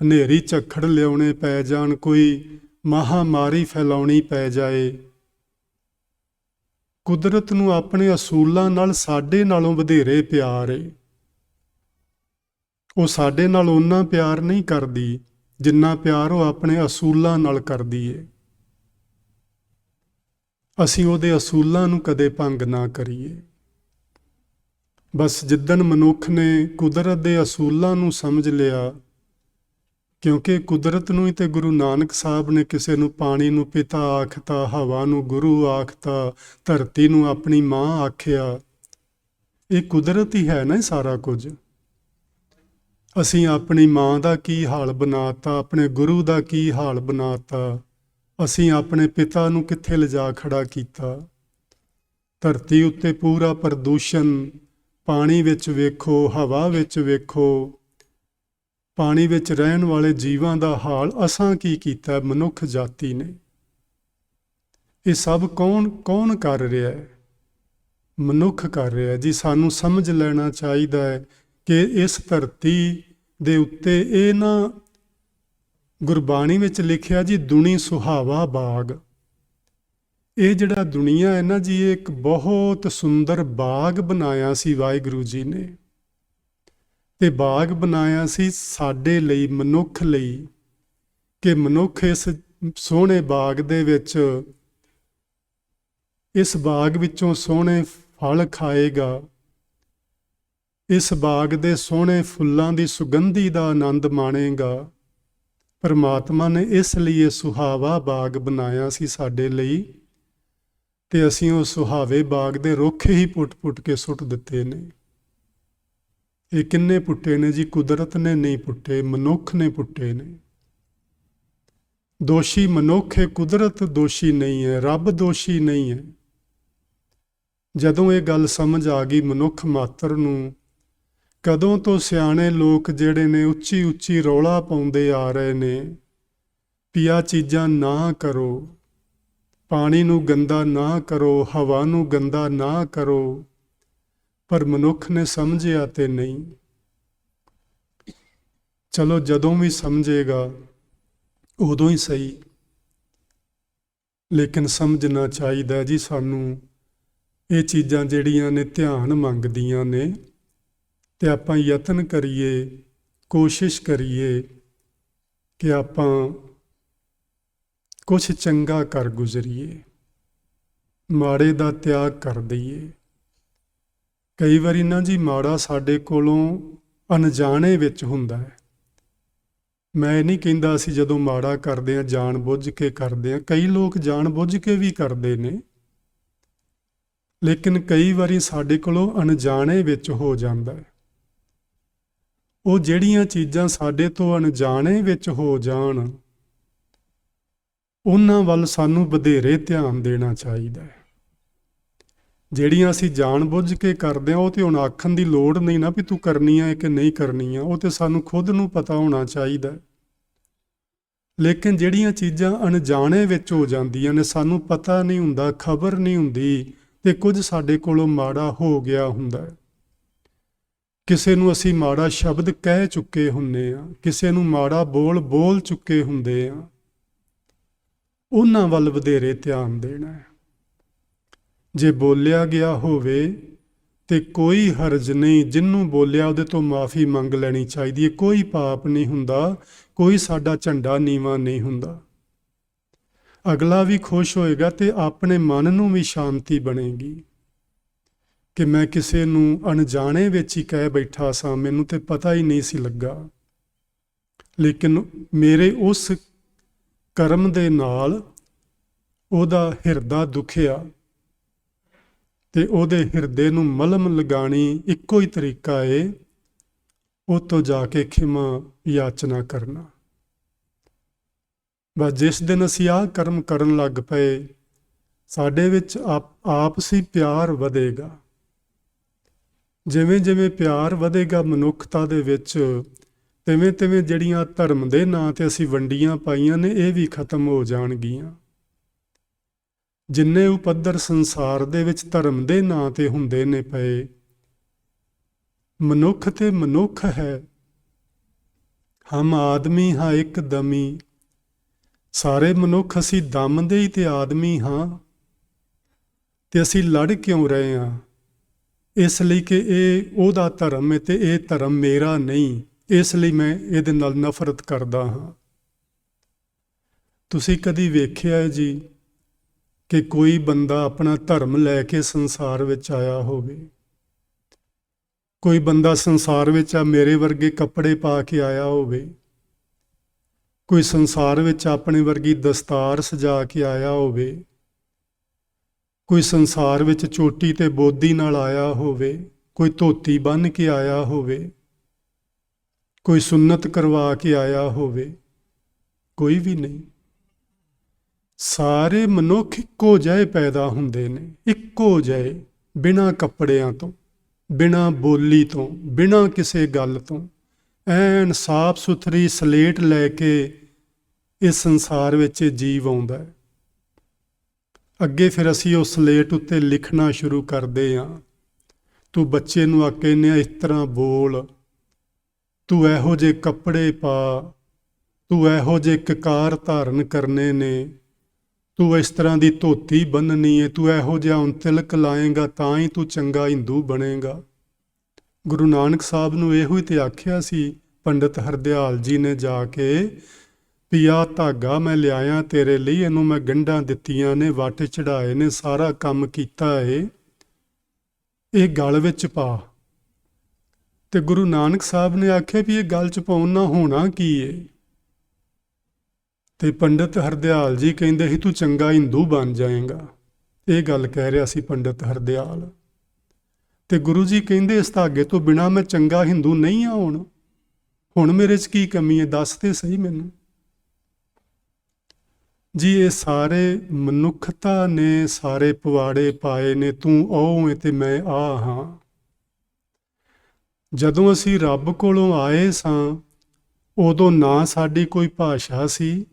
ਹਨੇਰੀ ਝੱਖੜ ਲਿਆਉਣੇ ਪੈ ਜਾਣ, ਕੋਈ ਮਹਾਮਾਰੀ ਫੈਲਾਉਣੀ ਪੈ ਜਾਏ। ਕੁਦਰਤ ਨੂੰ ਆਪਣੇ ਅਸੂਲਾਂ ਨਾਲ ਸਾਡੇ ਨਾਲੋਂ ਵਧੇਰੇ ਪਿਆਰ ਹੈ। ਉਹ ਸਾਡੇ ਨਾਲ ਓਨਾ ਪਿਆਰ ਨਹੀਂ ਕਰਦੀ ਜਿੰਨਾ ਪਿਆਰ ਉਹ ਆਪਣੇ ਅਸੂਲਾਂ ਨਾਲ ਕਰਦੀ ਹੈ। ਅਸੀਂ ਉਹਦੇ ਅਸੂਲਾਂ ਨੂੰ ਕਦੇ ਭੰਗ ਨਾ ਕਰੀਏ। ਬਸ ਜਿੱਦਣ ਮਨੁੱਖ ਨੇ ਕੁਦਰਤ ਦੇ ਅਸੂਲਾਂ ਨੂੰ ਸਮਝ ਲਿਆ, ਕਿਉਂਕਿ ਕੁਦਰਤ ਨੂੰ ਹੀ ਤੇ ਗੁਰੂ ਨਾਨਕ ਸਾਹਿਬ ਨੇ ਕਿਸੇ ਨੂੰ ਪਾਣੀ ਨੂੰ ਪਿਤਾ ਆਖਤਾ, ਹਵਾ ਨੂੰ ਗੁਰੂ ਆਖਤਾ, ਧਰਤੀ ਨੂੰ ਆਪਣੀ ਮਾਂ ਆਖਿਆ। ਇਹ ਕੁਦਰਤ ਹੀ ਹੈ ਨਾ ਇਹ ਸਾਰਾ ਕੁਝ। ਅਸੀਂ ਆਪਣੀ ਮਾਂ ਦਾ ਕੀ ਹਾਲ ਬਣਾਤਾ, ਆਪਣੇ ਗੁਰੂ ਦਾ ਕੀ ਹਾਲ ਬਣਾਤਾ, ਅਸੀਂ ਆਪਣੇ ਪਿਤਾ ਨੂੰ ਕਿੱਥੇ ਲਿਜਾ ਖੜਾ ਕੀਤਾ। ਧਰਤੀ ਉੱਤੇ ਪੂਰਾ ਪ੍ਰਦੂਸ਼ਣ, ਪਾਣੀ ਵਿੱਚ ਵੇਖੋ, ਹਵਾ ਵਿੱਚ ਵੇਖੋ, ਪਾਣੀ ਵਿੱਚ ਰਹਿਣ ਵਾਲੇ ਜੀਵਾਂ ਦਾ ਹਾਲ ਅਸਾਂ ਕੀ ਕੀਤਾ, ਮਨੁੱਖ ਜਾਤੀ ਨੇ। ਇਹ ਸਭ ਕੌਣ ਕਰ ਰਿਹਾ ਹੈ? ਮਨੁੱਖ ਕਰ ਰਿਹਾ ਜੀ। ਸਾਨੂੰ ਸਮਝ ਲੈਣਾ ਚਾਹੀਦਾ ਹੈ ਕਿ ਇਸ ਧਰਤੀ ਦੇ ਉੱਤੇ ਇਹ ਨਾ ਗੁਰਬਾਣੀ ਵਿੱਚ ਲਿਖਿਆ ਜੀ, ਦੁਨੀ ਸੁਹਾਵਾ ਬਾਗ। ਇਹ ਜਿਹੜਾ ਦੁਨੀਆ ਹੈ ਨਾ ਜੀ, ਇਹ ਇੱਕ ਬਹੁਤ ਸੁੰਦਰ ਬਾਗ ਬਣਾਇਆ ਸੀ ਵਾਹਿਗੁਰੂ ਜੀ ਨੇ। ਤੇ ਬਾਗ ਬਣਾਇਆ ਸੀ ਸਾਡੇ ਲਈ, ਮਨੁੱਖ ਲਈ, ਕਿ ਮਨੁੱਖ ਇਸ ਸੋਹਣੇ ਬਾਗ ਦੇ ਵਿੱਚ, ਇਸ ਬਾਗ ਵਿੱਚੋਂ ਸੋਹਣੇ ਫਲ ਖਾਏਗਾ, ਇਸ ਬਾਗ ਦੇ ਸੋਹਣੇ ਫੁੱਲਾਂ ਦੀ ਸੁਗੰਧੀ ਦਾ ਆਨੰਦ ਮਾਣੇਗਾ। ਪਰਮਾਤਮਾ ਨੇ ਇਸ ਲਈ ਇਹ ਸੁਹਾਵਾ ਬਾਗ ਬਣਾਇਆ ਸੀ ਸਾਡੇ ਲਈ, ਤੇ ਅਸੀਂ ਉਹ ਸੁਹਾਵੇ ਬਾਗ ਦੇ ਰੁੱਖ ਹੀ ਪੁੱਟ ਕੇ ਸੁੱਟ ਦਿੱਤੇ ਨੇ। ਇਹ ਕਿੰਨੇ ਪੁੱਟੇ ਨੇ ਜੀ? ਕੁਦਰਤ ਨੇ ਨਹੀਂ ਪੁੱਟੇ, ਮਨੁੱਖ ਨੇ ਪੁੱਟੇ ਨੇ। ਦੋਸ਼ੀ ਮਨੁੱਖ ਹੈ, ਕੁਦਰਤ ਦੋਸ਼ੀ ਨਹੀਂ ਹੈ, ਰੱਬ ਦੋਸ਼ੀ ਨਹੀਂ ਹੈ। ਜਦੋਂ ਇਹ ਗੱਲ ਸਮਝ ਆ ਗਈ ਮਨੁੱਖ ਮਾਤਰ ਨੂੰ, ਕਦੋਂ ਤੋਂ ਸਿਆਣੇ ਲੋਕ ਜਿਹੜੇ ਨੇ ਉੱਚੀ ਉੱਚੀ ਰੌਲਾ ਪਾਉਂਦੇ ਆ ਰਹੇ ਨੇ ਵੀ ਆਹ ਚੀਜ਼ਾਂ ਨਾ ਕਰੋ, ਪਾਣੀ ਨੂੰ ਗੰਦਾ ਨਾ ਕਰੋ, ਹਵਾ ਨੂੰ ਗੰਦਾ ਨਾ ਕਰੋ, ਪਰ ਮਨੁੱਖ ਨੇ ਸਮਝਿਆ ਤੇ ਨਹੀਂ। ਚਲੋ ਜਦੋਂ ਵੀ ਸਮਝੇਗਾ ਉਦੋਂ ਹੀ ਸਹੀ, ਲੇਕਿਨ ਸਮਝਣਾ ਚਾਹੀਦਾ ਜੀ ਸਾਨੂੰ ਇਹ ਚੀਜ਼ਾਂ ਜਿਹੜੀਆਂ ਨੇ ਧਿਆਨ ਮੰਗਦੀਆਂ ਨੇ, ਤੇ ਆਪਾਂ ਯਤਨ ਕਰੀਏ, ਕੋਸ਼ਿਸ਼ ਕਰੀਏ ਕਿ ਆਪਾਂ ਕੁਛ ਚੰਗਾ ਕਰ ਗੁਜ਼ਰੀਏ, ਮਾੜੇ ਦਾ ਤਿਆਗ ਕਰ ਦਈਏ। ਕਈ ਵਾਰੀ ਨਾ ਜੀ ਮਾੜਾ ਸਾਡੇ ਕੋਲੋਂ ਅਣਜਾਣੇ ਵਿੱਚ ਹੁੰਦਾ ਹੈ। ਮੈਂ ਇਹ ਨਹੀਂ ਕਹਿੰਦਾ ਅਸੀਂ ਜਦੋਂ ਮਾੜਾ ਕਰਦੇ ਹਾਂ ਜਾਣ ਬੁੱਝ ਕੇ ਕਰਦੇ ਹਾਂ, ਕਈ ਲੋਕ ਜਾਣ ਬੁੱਝ ਕੇ ਵੀ ਕਰਦੇ ਨੇ, ਲੇਕਿਨ ਕਈ ਵਾਰੀ ਸਾਡੇ ਕੋਲੋਂ ਅਣਜਾਣੇ ਵਿੱਚ ਹੋ ਜਾਂਦਾ ਹੈ। ਉਹ ਜਿਹੜੀਆਂ ਚੀਜ਼ਾਂ ਸਾਡੇ ਤੋਂ ਅਣਜਾਣੇ ਵਿੱਚ ਹੋ ਜਾਣ, ਉਹਨਾਂ ਵੱਲ ਸਾਨੂੰ ਵਧੇਰੇ ਧਿਆਨ ਦੇਣਾ ਚਾਹੀਦਾ ਹੈ। ਜਿਹੜੀਆਂ ਅਸੀਂ ਜਾਣ ਬੁੱਝ ਕੇ ਕਰਦੇ ਹਾਂ ਉਹ ਤੇ ਹੁਣ ਆਖਣ ਦੀ ਲੋੜ ਨਹੀਂ ਨਾ ਵੀ ਤੂੰ ਕਰਨੀਆਂ ਹੈ ਕਿ ਨਹੀਂ ਕਰਨੀਆਂ, ਉਹ ਤੇ ਸਾਨੂੰ ਖੁਦ ਨੂੰ ਪਤਾ ਹੋਣਾ ਚਾਹੀਦਾ। ਲੇਕਿਨ ਜਿਹੜੀਆਂ ਚੀਜ਼ਾਂ ਅਣਜਾਣੇ ਵਿੱਚ ਹੋ ਜਾਂਦੀਆਂ ਨੇ, ਸਾਨੂੰ ਪਤਾ ਨਹੀਂ ਹੁੰਦਾ, ਖਬਰ ਨਹੀਂ ਹੁੰਦੀ, ਤੇ ਕੁਝ ਸਾਡੇ ਕੋਲੋਂ ਮਾੜਾ ਹੋ ਗਿਆ ਹੁੰਦਾ ਹੈ। ਕਿਸੇ ਨੂੰ ਅਸੀਂ ਮਾੜਾ ਸ਼ਬਦ ਕਹਿ ਚੁੱਕੇ ਹੁੰਦੇ ਹਾਂ, ਕਿਸੇ ਨੂੰ ਮਾੜਾ ਬੋਲ ਚੁੱਕੇ ਹੁੰਦੇ ਹਾਂ, ਉਹਨਾਂ ਵੱਲ ਵਧੇਰੇ ਧਿਆਨ ਦੇਣਾ ਹੈ। ਜੇ ਬੋਲਿਆ ਗਿਆ ਹੋਵੇ ਤੇ ਕੋਈ ਹਰਜ ਨਹੀਂ, ਜਿਹਨੂੰ ਬੋਲਿਆ ਉਹਦੇ ਤੋਂ ਮਾਫੀ ਮੰਗ ਲੈਣੀ ਚਾਹੀਦੀ ਹੈ। ਕੋਈ ਪਾਪ ਨਹੀਂ ਹੁੰਦਾ, ਕੋਈ ਸਾਡਾ ਝੰਡਾ ਨੀਵਾਂ ਨਹੀਂ ਹੁੰਦਾ। ਅਗਲਾ ਵੀ ਖੁਸ਼ ਹੋਏਗਾ ਤੇ ਆਪਣੇ ਮਨ ਨੂੰ ਵੀ ਸ਼ਾਂਤੀ ਬਣੇਗੀ ਕਿ ਮੈਂ ਕਿਸੇ ਨੂੰ ਅਣਜਾਣੇ ਵਿੱਚ ਹੀ ਕਹਿ ਬੈਠਾ ਸਾਂ, ਮੈਨੂੰ ਤੇ ਪਤਾ ਹੀ ਨਹੀਂ ਸੀ ਲੱਗਾ, ਲੇਕਿਨ ਮੇਰੇ ਉਸ ਕਰਮ ਦੇ ਨਾਲ ਉਹਦਾ ਹਿਰਦਾ ਦੁਖਿਆ, ਤੇ ਉਹਦੇ ਹਿਰਦੇ ਨੂੰ ਮਲਮ ਲਗਾਣੀ ਇੱਕੋ ਹੀ ਤਰੀਕਾ ਏ, ਉਹ ਤੋਂ ਜਾ ਕੇ ਖਿਮਾ ਯਾਚਨਾ ਕਰਨਾ। ਬਸ ਜਿਸ ਦਿਨ ਅਸੀਂ ਆਹ ਕਰਮ ਕਰਨ ਲੱਗ ਪਏ, ਸਾਡੇ ਵਿੱਚ ਆਪਸੀ ਪਿਆਰ ਵਧੇਗਾ। ਜਿਵੇਂ ਜਿਵੇਂ ਪਿਆਰ ਵਧੇਗਾ ਮਨੁੱਖਤਾ ਦੇ ਵਿੱਚ, ਤਿਵੇਂ ਤਿਵੇਂ ਜਿਹੜੀਆਂ ਧਰਮ ਦੇ ਨਾਂ ਤੇ ਅਸੀਂ ਵੰਡੀਆਂ ਪਾਈਆਂ ਨੇ, ਇਹ ਵੀ ਖਤਮ ਹੋ ਜਾਣਗੀਆਂ। ਜਿੰਨੇ ਉਪੱਦਰ ਸੰਸਾਰ ਦੇ ਵਿੱਚ ਧਰਮ ਦੇ ਨਾਂ ਤੇ ਹੁੰਦੇ ਨੇ ਪਏ, ਮਨੁੱਖ ਤੇ ਮਨੁੱਖ ਹੈ। ਹਮ ਆਦਮੀ ਹਾਂ ਇੱਕ ਦਮੀ, ਸਾਰੇ ਮਨੁੱਖ ਅਸੀਂ ਦਮ ਦੇ ਹੀ ਤੇ ਆਦਮੀ ਹਾਂ। ਤੇ ਅਸੀਂ ਲੜ ਕਿਉਂ ਰਹੇ ਹਾਂ? ਇਸ ਲਈ ਕਿ ਇਹ ਉਹਦਾ ਧਰਮ ਹੈ ਤੇ ਇਹ ਧਰਮ ਮੇਰਾ ਨਹੀਂ, ਇਸ ਲਈ ਮੈਂ ਇਹਦੇ ਨਾਲ ਨਫ਼ਰਤ ਕਰਦਾ ਹਾਂ। ਤੁਸੀਂ ਕਦੀ ਵੇਖਿਆ ਹੈ ਜੀ ਕਿ ਕੋਈ ਬੰਦਾ ਆਪਣਾ ਧਰਮ ਲੈ ਕੇ ਸੰਸਾਰ ਵਿੱਚ ਆਇਆ ਹੋਵੇ? ਕੋਈ ਬੰਦਾ ਸੰਸਾਰ ਵਿੱਚ ਮੇਰੇ ਵਰਗੇ ਕੱਪੜੇ ਪਾ ਕੇ ਆਇਆ ਹੋਵੇ, ਕੋਈ ਸੰਸਾਰ ਵਿੱਚ ਆਪਣੇ ਵਰਗੀ ਦਸਤਾਰ ਸਜਾ ਕੇ ਆਇਆ ਹੋਵੇ, ਕੋਈ ਸੰਸਾਰ ਵਿੱਚ ਚੋਟੀ ਤੇ ਬੋਦੀ ਨਾਲ ਆਇਆ ਹੋਵੇ, ਕੋਈ ਧੋਤੀ ਬੰਨ੍ਹ ਕੇ ਆਇਆ ਹੋਵੇ, ਕੋਈ ਸੁੰਨਤ ਕਰਵਾ ਕੇ ਆਇਆ ਹੋਵੇ, ਕੋਈ ਵੀ ਨਹੀਂ। ਸਾਰੇ ਮਨੁੱਖ ਇੱਕੋ ਜਿਹੇ ਪੈਦਾ ਹੁੰਦੇ ਨੇ, ਇੱਕੋ ਜਿਹੇ, ਬਿਨਾਂ ਕੱਪੜਿਆਂ ਤੋਂ, ਬਿਨਾਂ ਬੋਲੀ ਤੋਂ, ਬਿਨਾਂ ਕਿਸੇ ਗੱਲ ਤੋਂ, ਐਨ ਸਾਫ ਸੁਥਰੀ ਸਲੇਟ ਲੈ ਕੇ ਇਸ ਸੰਸਾਰ ਵਿੱਚ ਜੀਵ ਆਉਂਦਾ ਹੈ। ਅੱਗੇ ਫਿਰ ਅਸੀਂ ਉਸ ਸਲੇਟ ਉੱਤੇ ਲਿਖਣਾ ਸ਼ੁਰੂ ਕਰਦੇ ਹਾਂ। ਤੂੰ ਬੱਚੇ ਨੂੰ ਆ ਕਹਿੰਦੇ ਆ ਇਸ ਤਰ੍ਹਾਂ ਬੋਲ, ਤੂੰ ਇਹੋ ਜਿਹੇ ਕੱਪੜੇ ਪਾ, ਤੂੰ ਇਹੋ ਜਿਹੇ ਕਕਾਰ ਧਾਰਨ ਕਰਨੇ ਨੇ, ਤੂੰ ਇਸ ਤਰ੍ਹਾਂ ਦੀ ਧੋਤੀ ਬੰਨ੍ਹਣੀ ਹੈ, ਤੂੰ ਇਹੋ ਜਿਹਾ ਹੁਣ ਤਿਲਕ ਲਾਏਂਗਾ ਤਾਂ ਹੀ ਤੂੰ ਚੰਗਾ ਹਿੰਦੂ ਬਣੇਗਾ। ਗੁਰੂ ਨਾਨਕ ਸਾਹਿਬ ਨੂੰ ਇਹੋ ਹੀ ਤੇ ਆਖਿਆ ਸੀ ਪੰਡਿਤ ਹਰਦਿਆਲ ਜੀ ਨੇ ਜਾ ਕੇ ਵੀ ਆਹ ਧਾਗਾ ਮੈਂ ਲਿਆਇਆ ਤੇਰੇ ਲਈ, ਇਹਨੂੰ ਮੈਂ ਗੰਢਾਂ ਦਿੱਤੀਆਂ ਨੇ, ਵੱਟ ਚੜਾਏ ਨੇ, ਸਾਰਾ ਕੰਮ ਕੀਤਾ ਏ, ਇਹ ਗਲ ਵਿੱਚ ਪਾ। ਤੇ ਗੁਰੂ ਨਾਨਕ ਸਾਹਿਬ ਨੇ ਆਖਿਆ ਵੀ ਇਹ ਗਲ ਚ ਪਾਉਣ ਨਾਲ ਹੋਣਾ ਕੀ ਏ? ਤੇ ਪੰਡਿਤ ਹਰਦਿਆਲ ਜੀ ਕਹਿੰਦੇ ਸੀ ਤੂੰ ਚੰਗਾ ਹਿੰਦੂ ਬਣ ਜਾਏਗਾ। ਇਹ ਗੱਲ ਕਹਿ ਰਿਹਾ ਸੀ ਪੰਡਿਤ ਹਰਦਿਆਲ। ਤੇ ਗੁਰੂ ਜੀ ਕਹਿੰਦੇ ਇਸ ਧਾਗੇ ਤੋਂ ਬਿਨਾਂ ਮੈਂ ਚੰਗਾ ਹਿੰਦੂ ਨਹੀਂ ਹਾਂ। ਹੁਣ ਮੇਰੇ 'ਚ ਕੀ ਕਮੀ ਹੈ, ਦੱਸ ਤੇ ਸਹੀ ਮੈਨੂੰ। ਜੀ ਇਹ ਸਾਰੇ ਮਨੁੱਖਤਾ ਨੇ ਸਾਰੇ ਪਵਾੜੇ ਪਾਏ ਨੇ, ਤੂੰ ਉਹ ਹੈ ਤੇ ਮੈਂ ਆ ਹਾਂ। ਜਦੋਂ ਅਸੀਂ ਰੱਬ ਕੋਲੋਂ ਆਏ ਸਾਂ ਉਦੋਂ ਨਾ ਸਾਡੀ ਕੋਈ ਭਾਸ਼ਾ ਸੀ,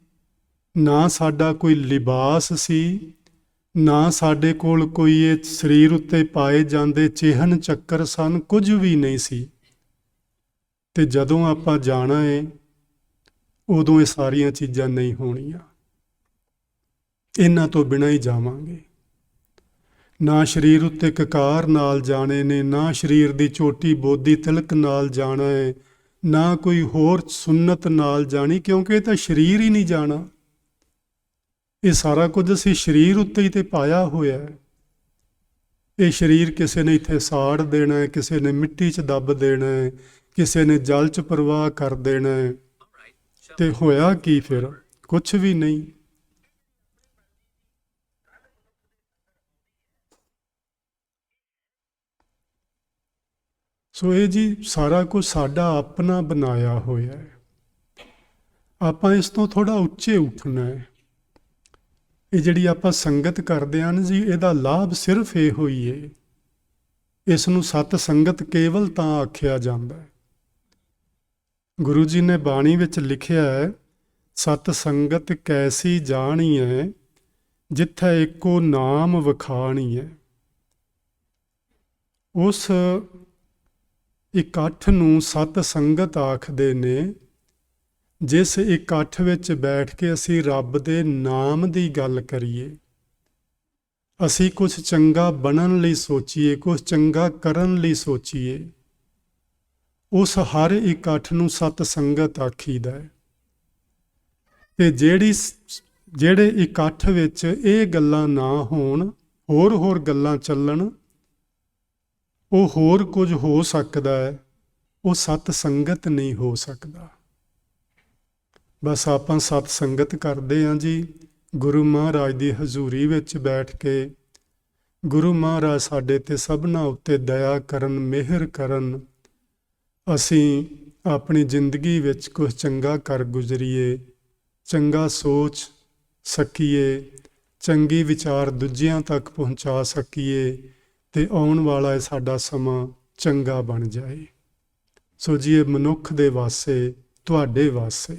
ਨਾ ਸਾਡਾ ਕੋਈ ਲਿਬਾਸ ਸੀ, ਨਾ ਸਾਡੇ ਕੋਲ ਕੋਈ ਇਹ ਸਰੀਰ ਉੱਤੇ ਪਾਏ ਜਾਂਦੇ ਚਿਹਨ ਚੱਕਰ ਸਨ, ਕੁਝ ਵੀ ਨਹੀਂ ਸੀ। ਤੇ ਜਦੋਂ ਆਪਾਂ ਜਾਣਾ ਹੈ ਉਦੋਂ ਇਹ ਸਾਰੀਆਂ ਚੀਜ਼ਾਂ ਨਹੀਂ ਹੋਣੀਆਂ, ਇਹਨਾਂ ਤੋਂ ਬਿਨਾਂ ਹੀ ਜਾਵਾਂਗੇ। ਨਾ ਸਰੀਰ ਉੱਤੇ ਕਕਾਰ ਨਾਲ ਜਾਣੇ ਨੇ, ਨਾ ਸਰੀਰ ਦੀ ਚੋਟੀ ਬੋਦੀ ਤਿਲਕ ਨਾਲ ਜਾਣਾ ਹੈ, ਨਾ ਕੋਈ ਹੋਰ ਸੁੰਨਤ ਨਾਲ ਜਾਣੀ, ਕਿਉਂਕਿ ਇਹ ਤਾਂ ਸਰੀਰ ਹੀ ਨਹੀਂ ਜਾਣਾ। ਇਹ ਸਾਰਾ ਕੁਝ ਅਸੀਂ ਸਰੀਰ ਉੱਤੇ ਹੀ ਤੇ ਪਾਇਆ ਹੋਇਆ ਹੈ। ਇਹ ਸਰੀਰ ਕਿਸੇ ਨੇ ਇੱਥੇ ਸਾੜ ਦੇਣਾ ਹੈ, ਕਿਸੇ ਨੇ ਮਿੱਟੀ 'ਚ ਦੱਬ ਦੇਣਾ ਹੈ, ਕਿਸੇ ਨੇ ਜਲ 'ਚ ਪ੍ਰਵਾਹ ਕਰ ਦੇਣਾ ਹੈ। ਤੇ ਹੋਇਆ ਕੀ ਫਿਰ? ਕੁਛ ਵੀ ਨਹੀਂ। ਸੋ ਇਹ ਜੀ ਸਾਰਾ ਕੁਝ ਸਾਡਾ ਆਪਣਾ ਬਣਾਇਆ ਹੋਇਆ ਹੈ। ਆਪਾਂ ਇਸ ਤੋਂ ਥੋੜ੍ਹਾ ਉੱਚੇ ਉੱਠਣਾ ਹੈ। ਇਹ ਜਿਹੜੀ ਆਪਾਂ ਸੰਗਤ ਕਰਦੇ ਹਾਂ ਜੀ, ਇਹਦਾ ਲਾਭ ਸਿਰਫ ਇਹੋ ਹੀ ਹੈ। ਇਸ ਨੂੰ ਸਤ ਸੰਗਤ ਕੇਵਲ ਤਾਂ ਆਖਿਆ ਜਾਂਦਾ ਹੈ। ਗੁਰੂ ਜੀ ਨੇ ਬਾਣੀ ਵਿੱਚ ਲਿਖਿਆ ਹੈ, ਸਤ ਸੰਗਤ ਕੈਸੀ ਜਾਣੀ ਹੈ, ਜਿੱਥੇ ਇੱਕੋ ਨਾਮ ਵਖਾਣੀ ਹੈ। ਉਸ ਇਕੱਠ ਨੂੰ ਸਤ ਸੰਗਤ ਆਖਦੇ ਨੇ, ਜਿਸ ਇਕੱਠ ਵਿੱਚ ਬੈਠ ਕੇ ਅਸੀਂ ਰੱਬ ਦੇ ਨਾਮ ਦੀ ਗੱਲ ਕਰੀਏ, ਅਸੀਂ ਕੁਝ ਚੰਗਾ ਬਣਨ ਲਈ ਸੋਚੀਏ, ਕੁਝ ਚੰਗਾ ਕਰਨ ਲਈ ਸੋਚੀਏ, ਉਸ ਹਰ ਇਕੱਠ ਨੂੰ ਸਤ ਸੰਗਤ ਆਖੀਦਾ ਹੈ। ਤੇ ਜਿਹੜੇ ਇਕੱਠ ਵਿੱਚ ਇਹ ਗੱਲਾਂ ਨਾ ਹੋਣ, ਹੋਰ ਗੱਲਾਂ ਚੱਲਣ, ਉਹ ਹੋਰ ਕੁਝ ਹੋ ਸਕਦਾ ਹੈ, ਉਹ ਸਤ ਸੰਗਤ ਨਹੀਂ ਹੋ ਸਕਦਾ। ਬਸ ਆਪਾਂ ਸਤ ਸੰਗਤ ਕਰਦੇ ਹਾਂ ਜੀ, ਗੁਰੂ ਮਹਾਰਾਜ ਦੀ ਹਜ਼ੂਰੀ ਵਿੱਚ ਬੈਠ ਕੇ। ਗੁਰੂ ਮਹਾਰਾਜ ਸਾਡੇ ਤੇ ਸਭਨਾਂ ਉੱਤੇ ਦਇਆ ਕਰਨ, ਮਿਹਰ ਕਰਨ, ਅਸੀਂ ਆਪਣੀ ਜ਼ਿੰਦਗੀ ਵਿੱਚ ਕੁਝ ਚੰਗਾ ਕਰ ਗੁਜ਼ਰੀਏ, ਚੰਗਾ ਸੋਚ ਸਕੀਏ, ਚੰਗੀ ਵਿਚਾਰ ਦੂਜਿਆਂ ਤੱਕ ਪਹੁੰਚਾ ਸਕੀਏ, ਤੇ ਆਉਣ ਵਾਲਾ ਸਾਡਾ ਸਮਾਂ ਚੰਗਾ ਬਣ ਜਾਏ। ਸੋ ਜੀ ਇਹ ਮਨੁੱਖ ਦੇ ਵਾਸਤੇ, ਤੁਹਾਡੇ ਵਾਸਤੇ,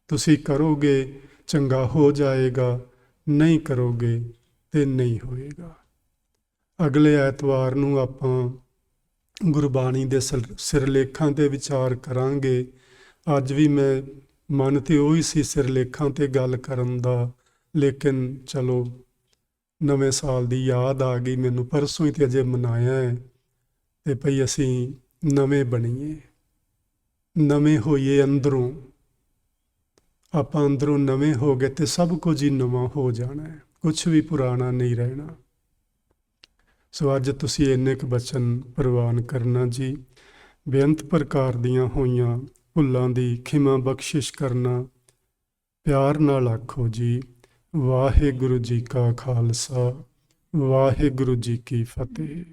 ਤੁਸੀਂ ਕਰੋਗੇ ਚੰਗਾ ਹੋ ਜਾਏਗਾ, ਨਹੀਂ ਕਰੋਗੇ ਤੇ ਨਹੀਂ ਹੋਏਗਾ। ਅਗਲੇ ਐਤਵਾਰ ਨੂੰ ਆਪਾਂ ਗੁਰਬਾਣੀ ਦੇ ਸਿਰਲੇਖਾਂ ਤੇ ਵਿਚਾਰ ਕਰਾਂਗੇ। ਅੱਜ ਵੀ ਮੈਂ ਮਨ ਤੇ ਉਹੀ ਸੀ ਸਿਰਲੇਖਾਂ ਤੇ ਗੱਲ ਕਰਨ ਦਾ, ਲੇਕਿਨ ਚਲੋ ਨਵੇਂ ਸਾਲ ਦੀ ਯਾਦ ਆ ਗਈ ਮੈਨੂੰ, ਪਰਸੋਂ ਹੀ ਤੇ ਅਜੇ ਮਨਾਇਆ ਹੈ। ਤੇ ਭਈ ਅਸੀਂ ਨਵੇਂ ਬਣੀਏ, ਨਵੇਂ ਹੋਈਏ ਅੰਦਰੋਂ। ਆਪਾਂ ਅੰਦਰੋਂ ਨਵੇਂ ਹੋ ਗਏ ਤੇ ਸਭ ਕੁਝ ਹੀ ਨਵਾਂ ਹੋ ਜਾਣਾ ਹੈ, ਕੁਛ ਵੀ ਪੁਰਾਣਾ ਨਹੀਂ ਰਹਿਣਾ। ਸੋ ਅੱਜ ਤੁਸੀਂ ਇੰਨੇ ਕੁ ਬਚਨ ਪ੍ਰਵਾਨ ਕਰਨਾ ਜੀ। ਬੇਅੰਤ ਪ੍ਰਕਾਰ ਦੀਆਂ ਹੋਈਆਂ ਭੁੱਲਾਂ ਦੀ ਖਿਮਾ ਬਖਸ਼ਿਸ਼ ਕਰਨਾ। ਪਿਆਰ ਨਾਲ ਆਖੋ ਜੀ, ਵਾਹਿਗੁਰੂ ਜੀ ਕਾ ਖਾਲਸਾ, ਵਾਹਿਗੁਰੂ ਜੀ ਕੀ ਫਤਿਹ।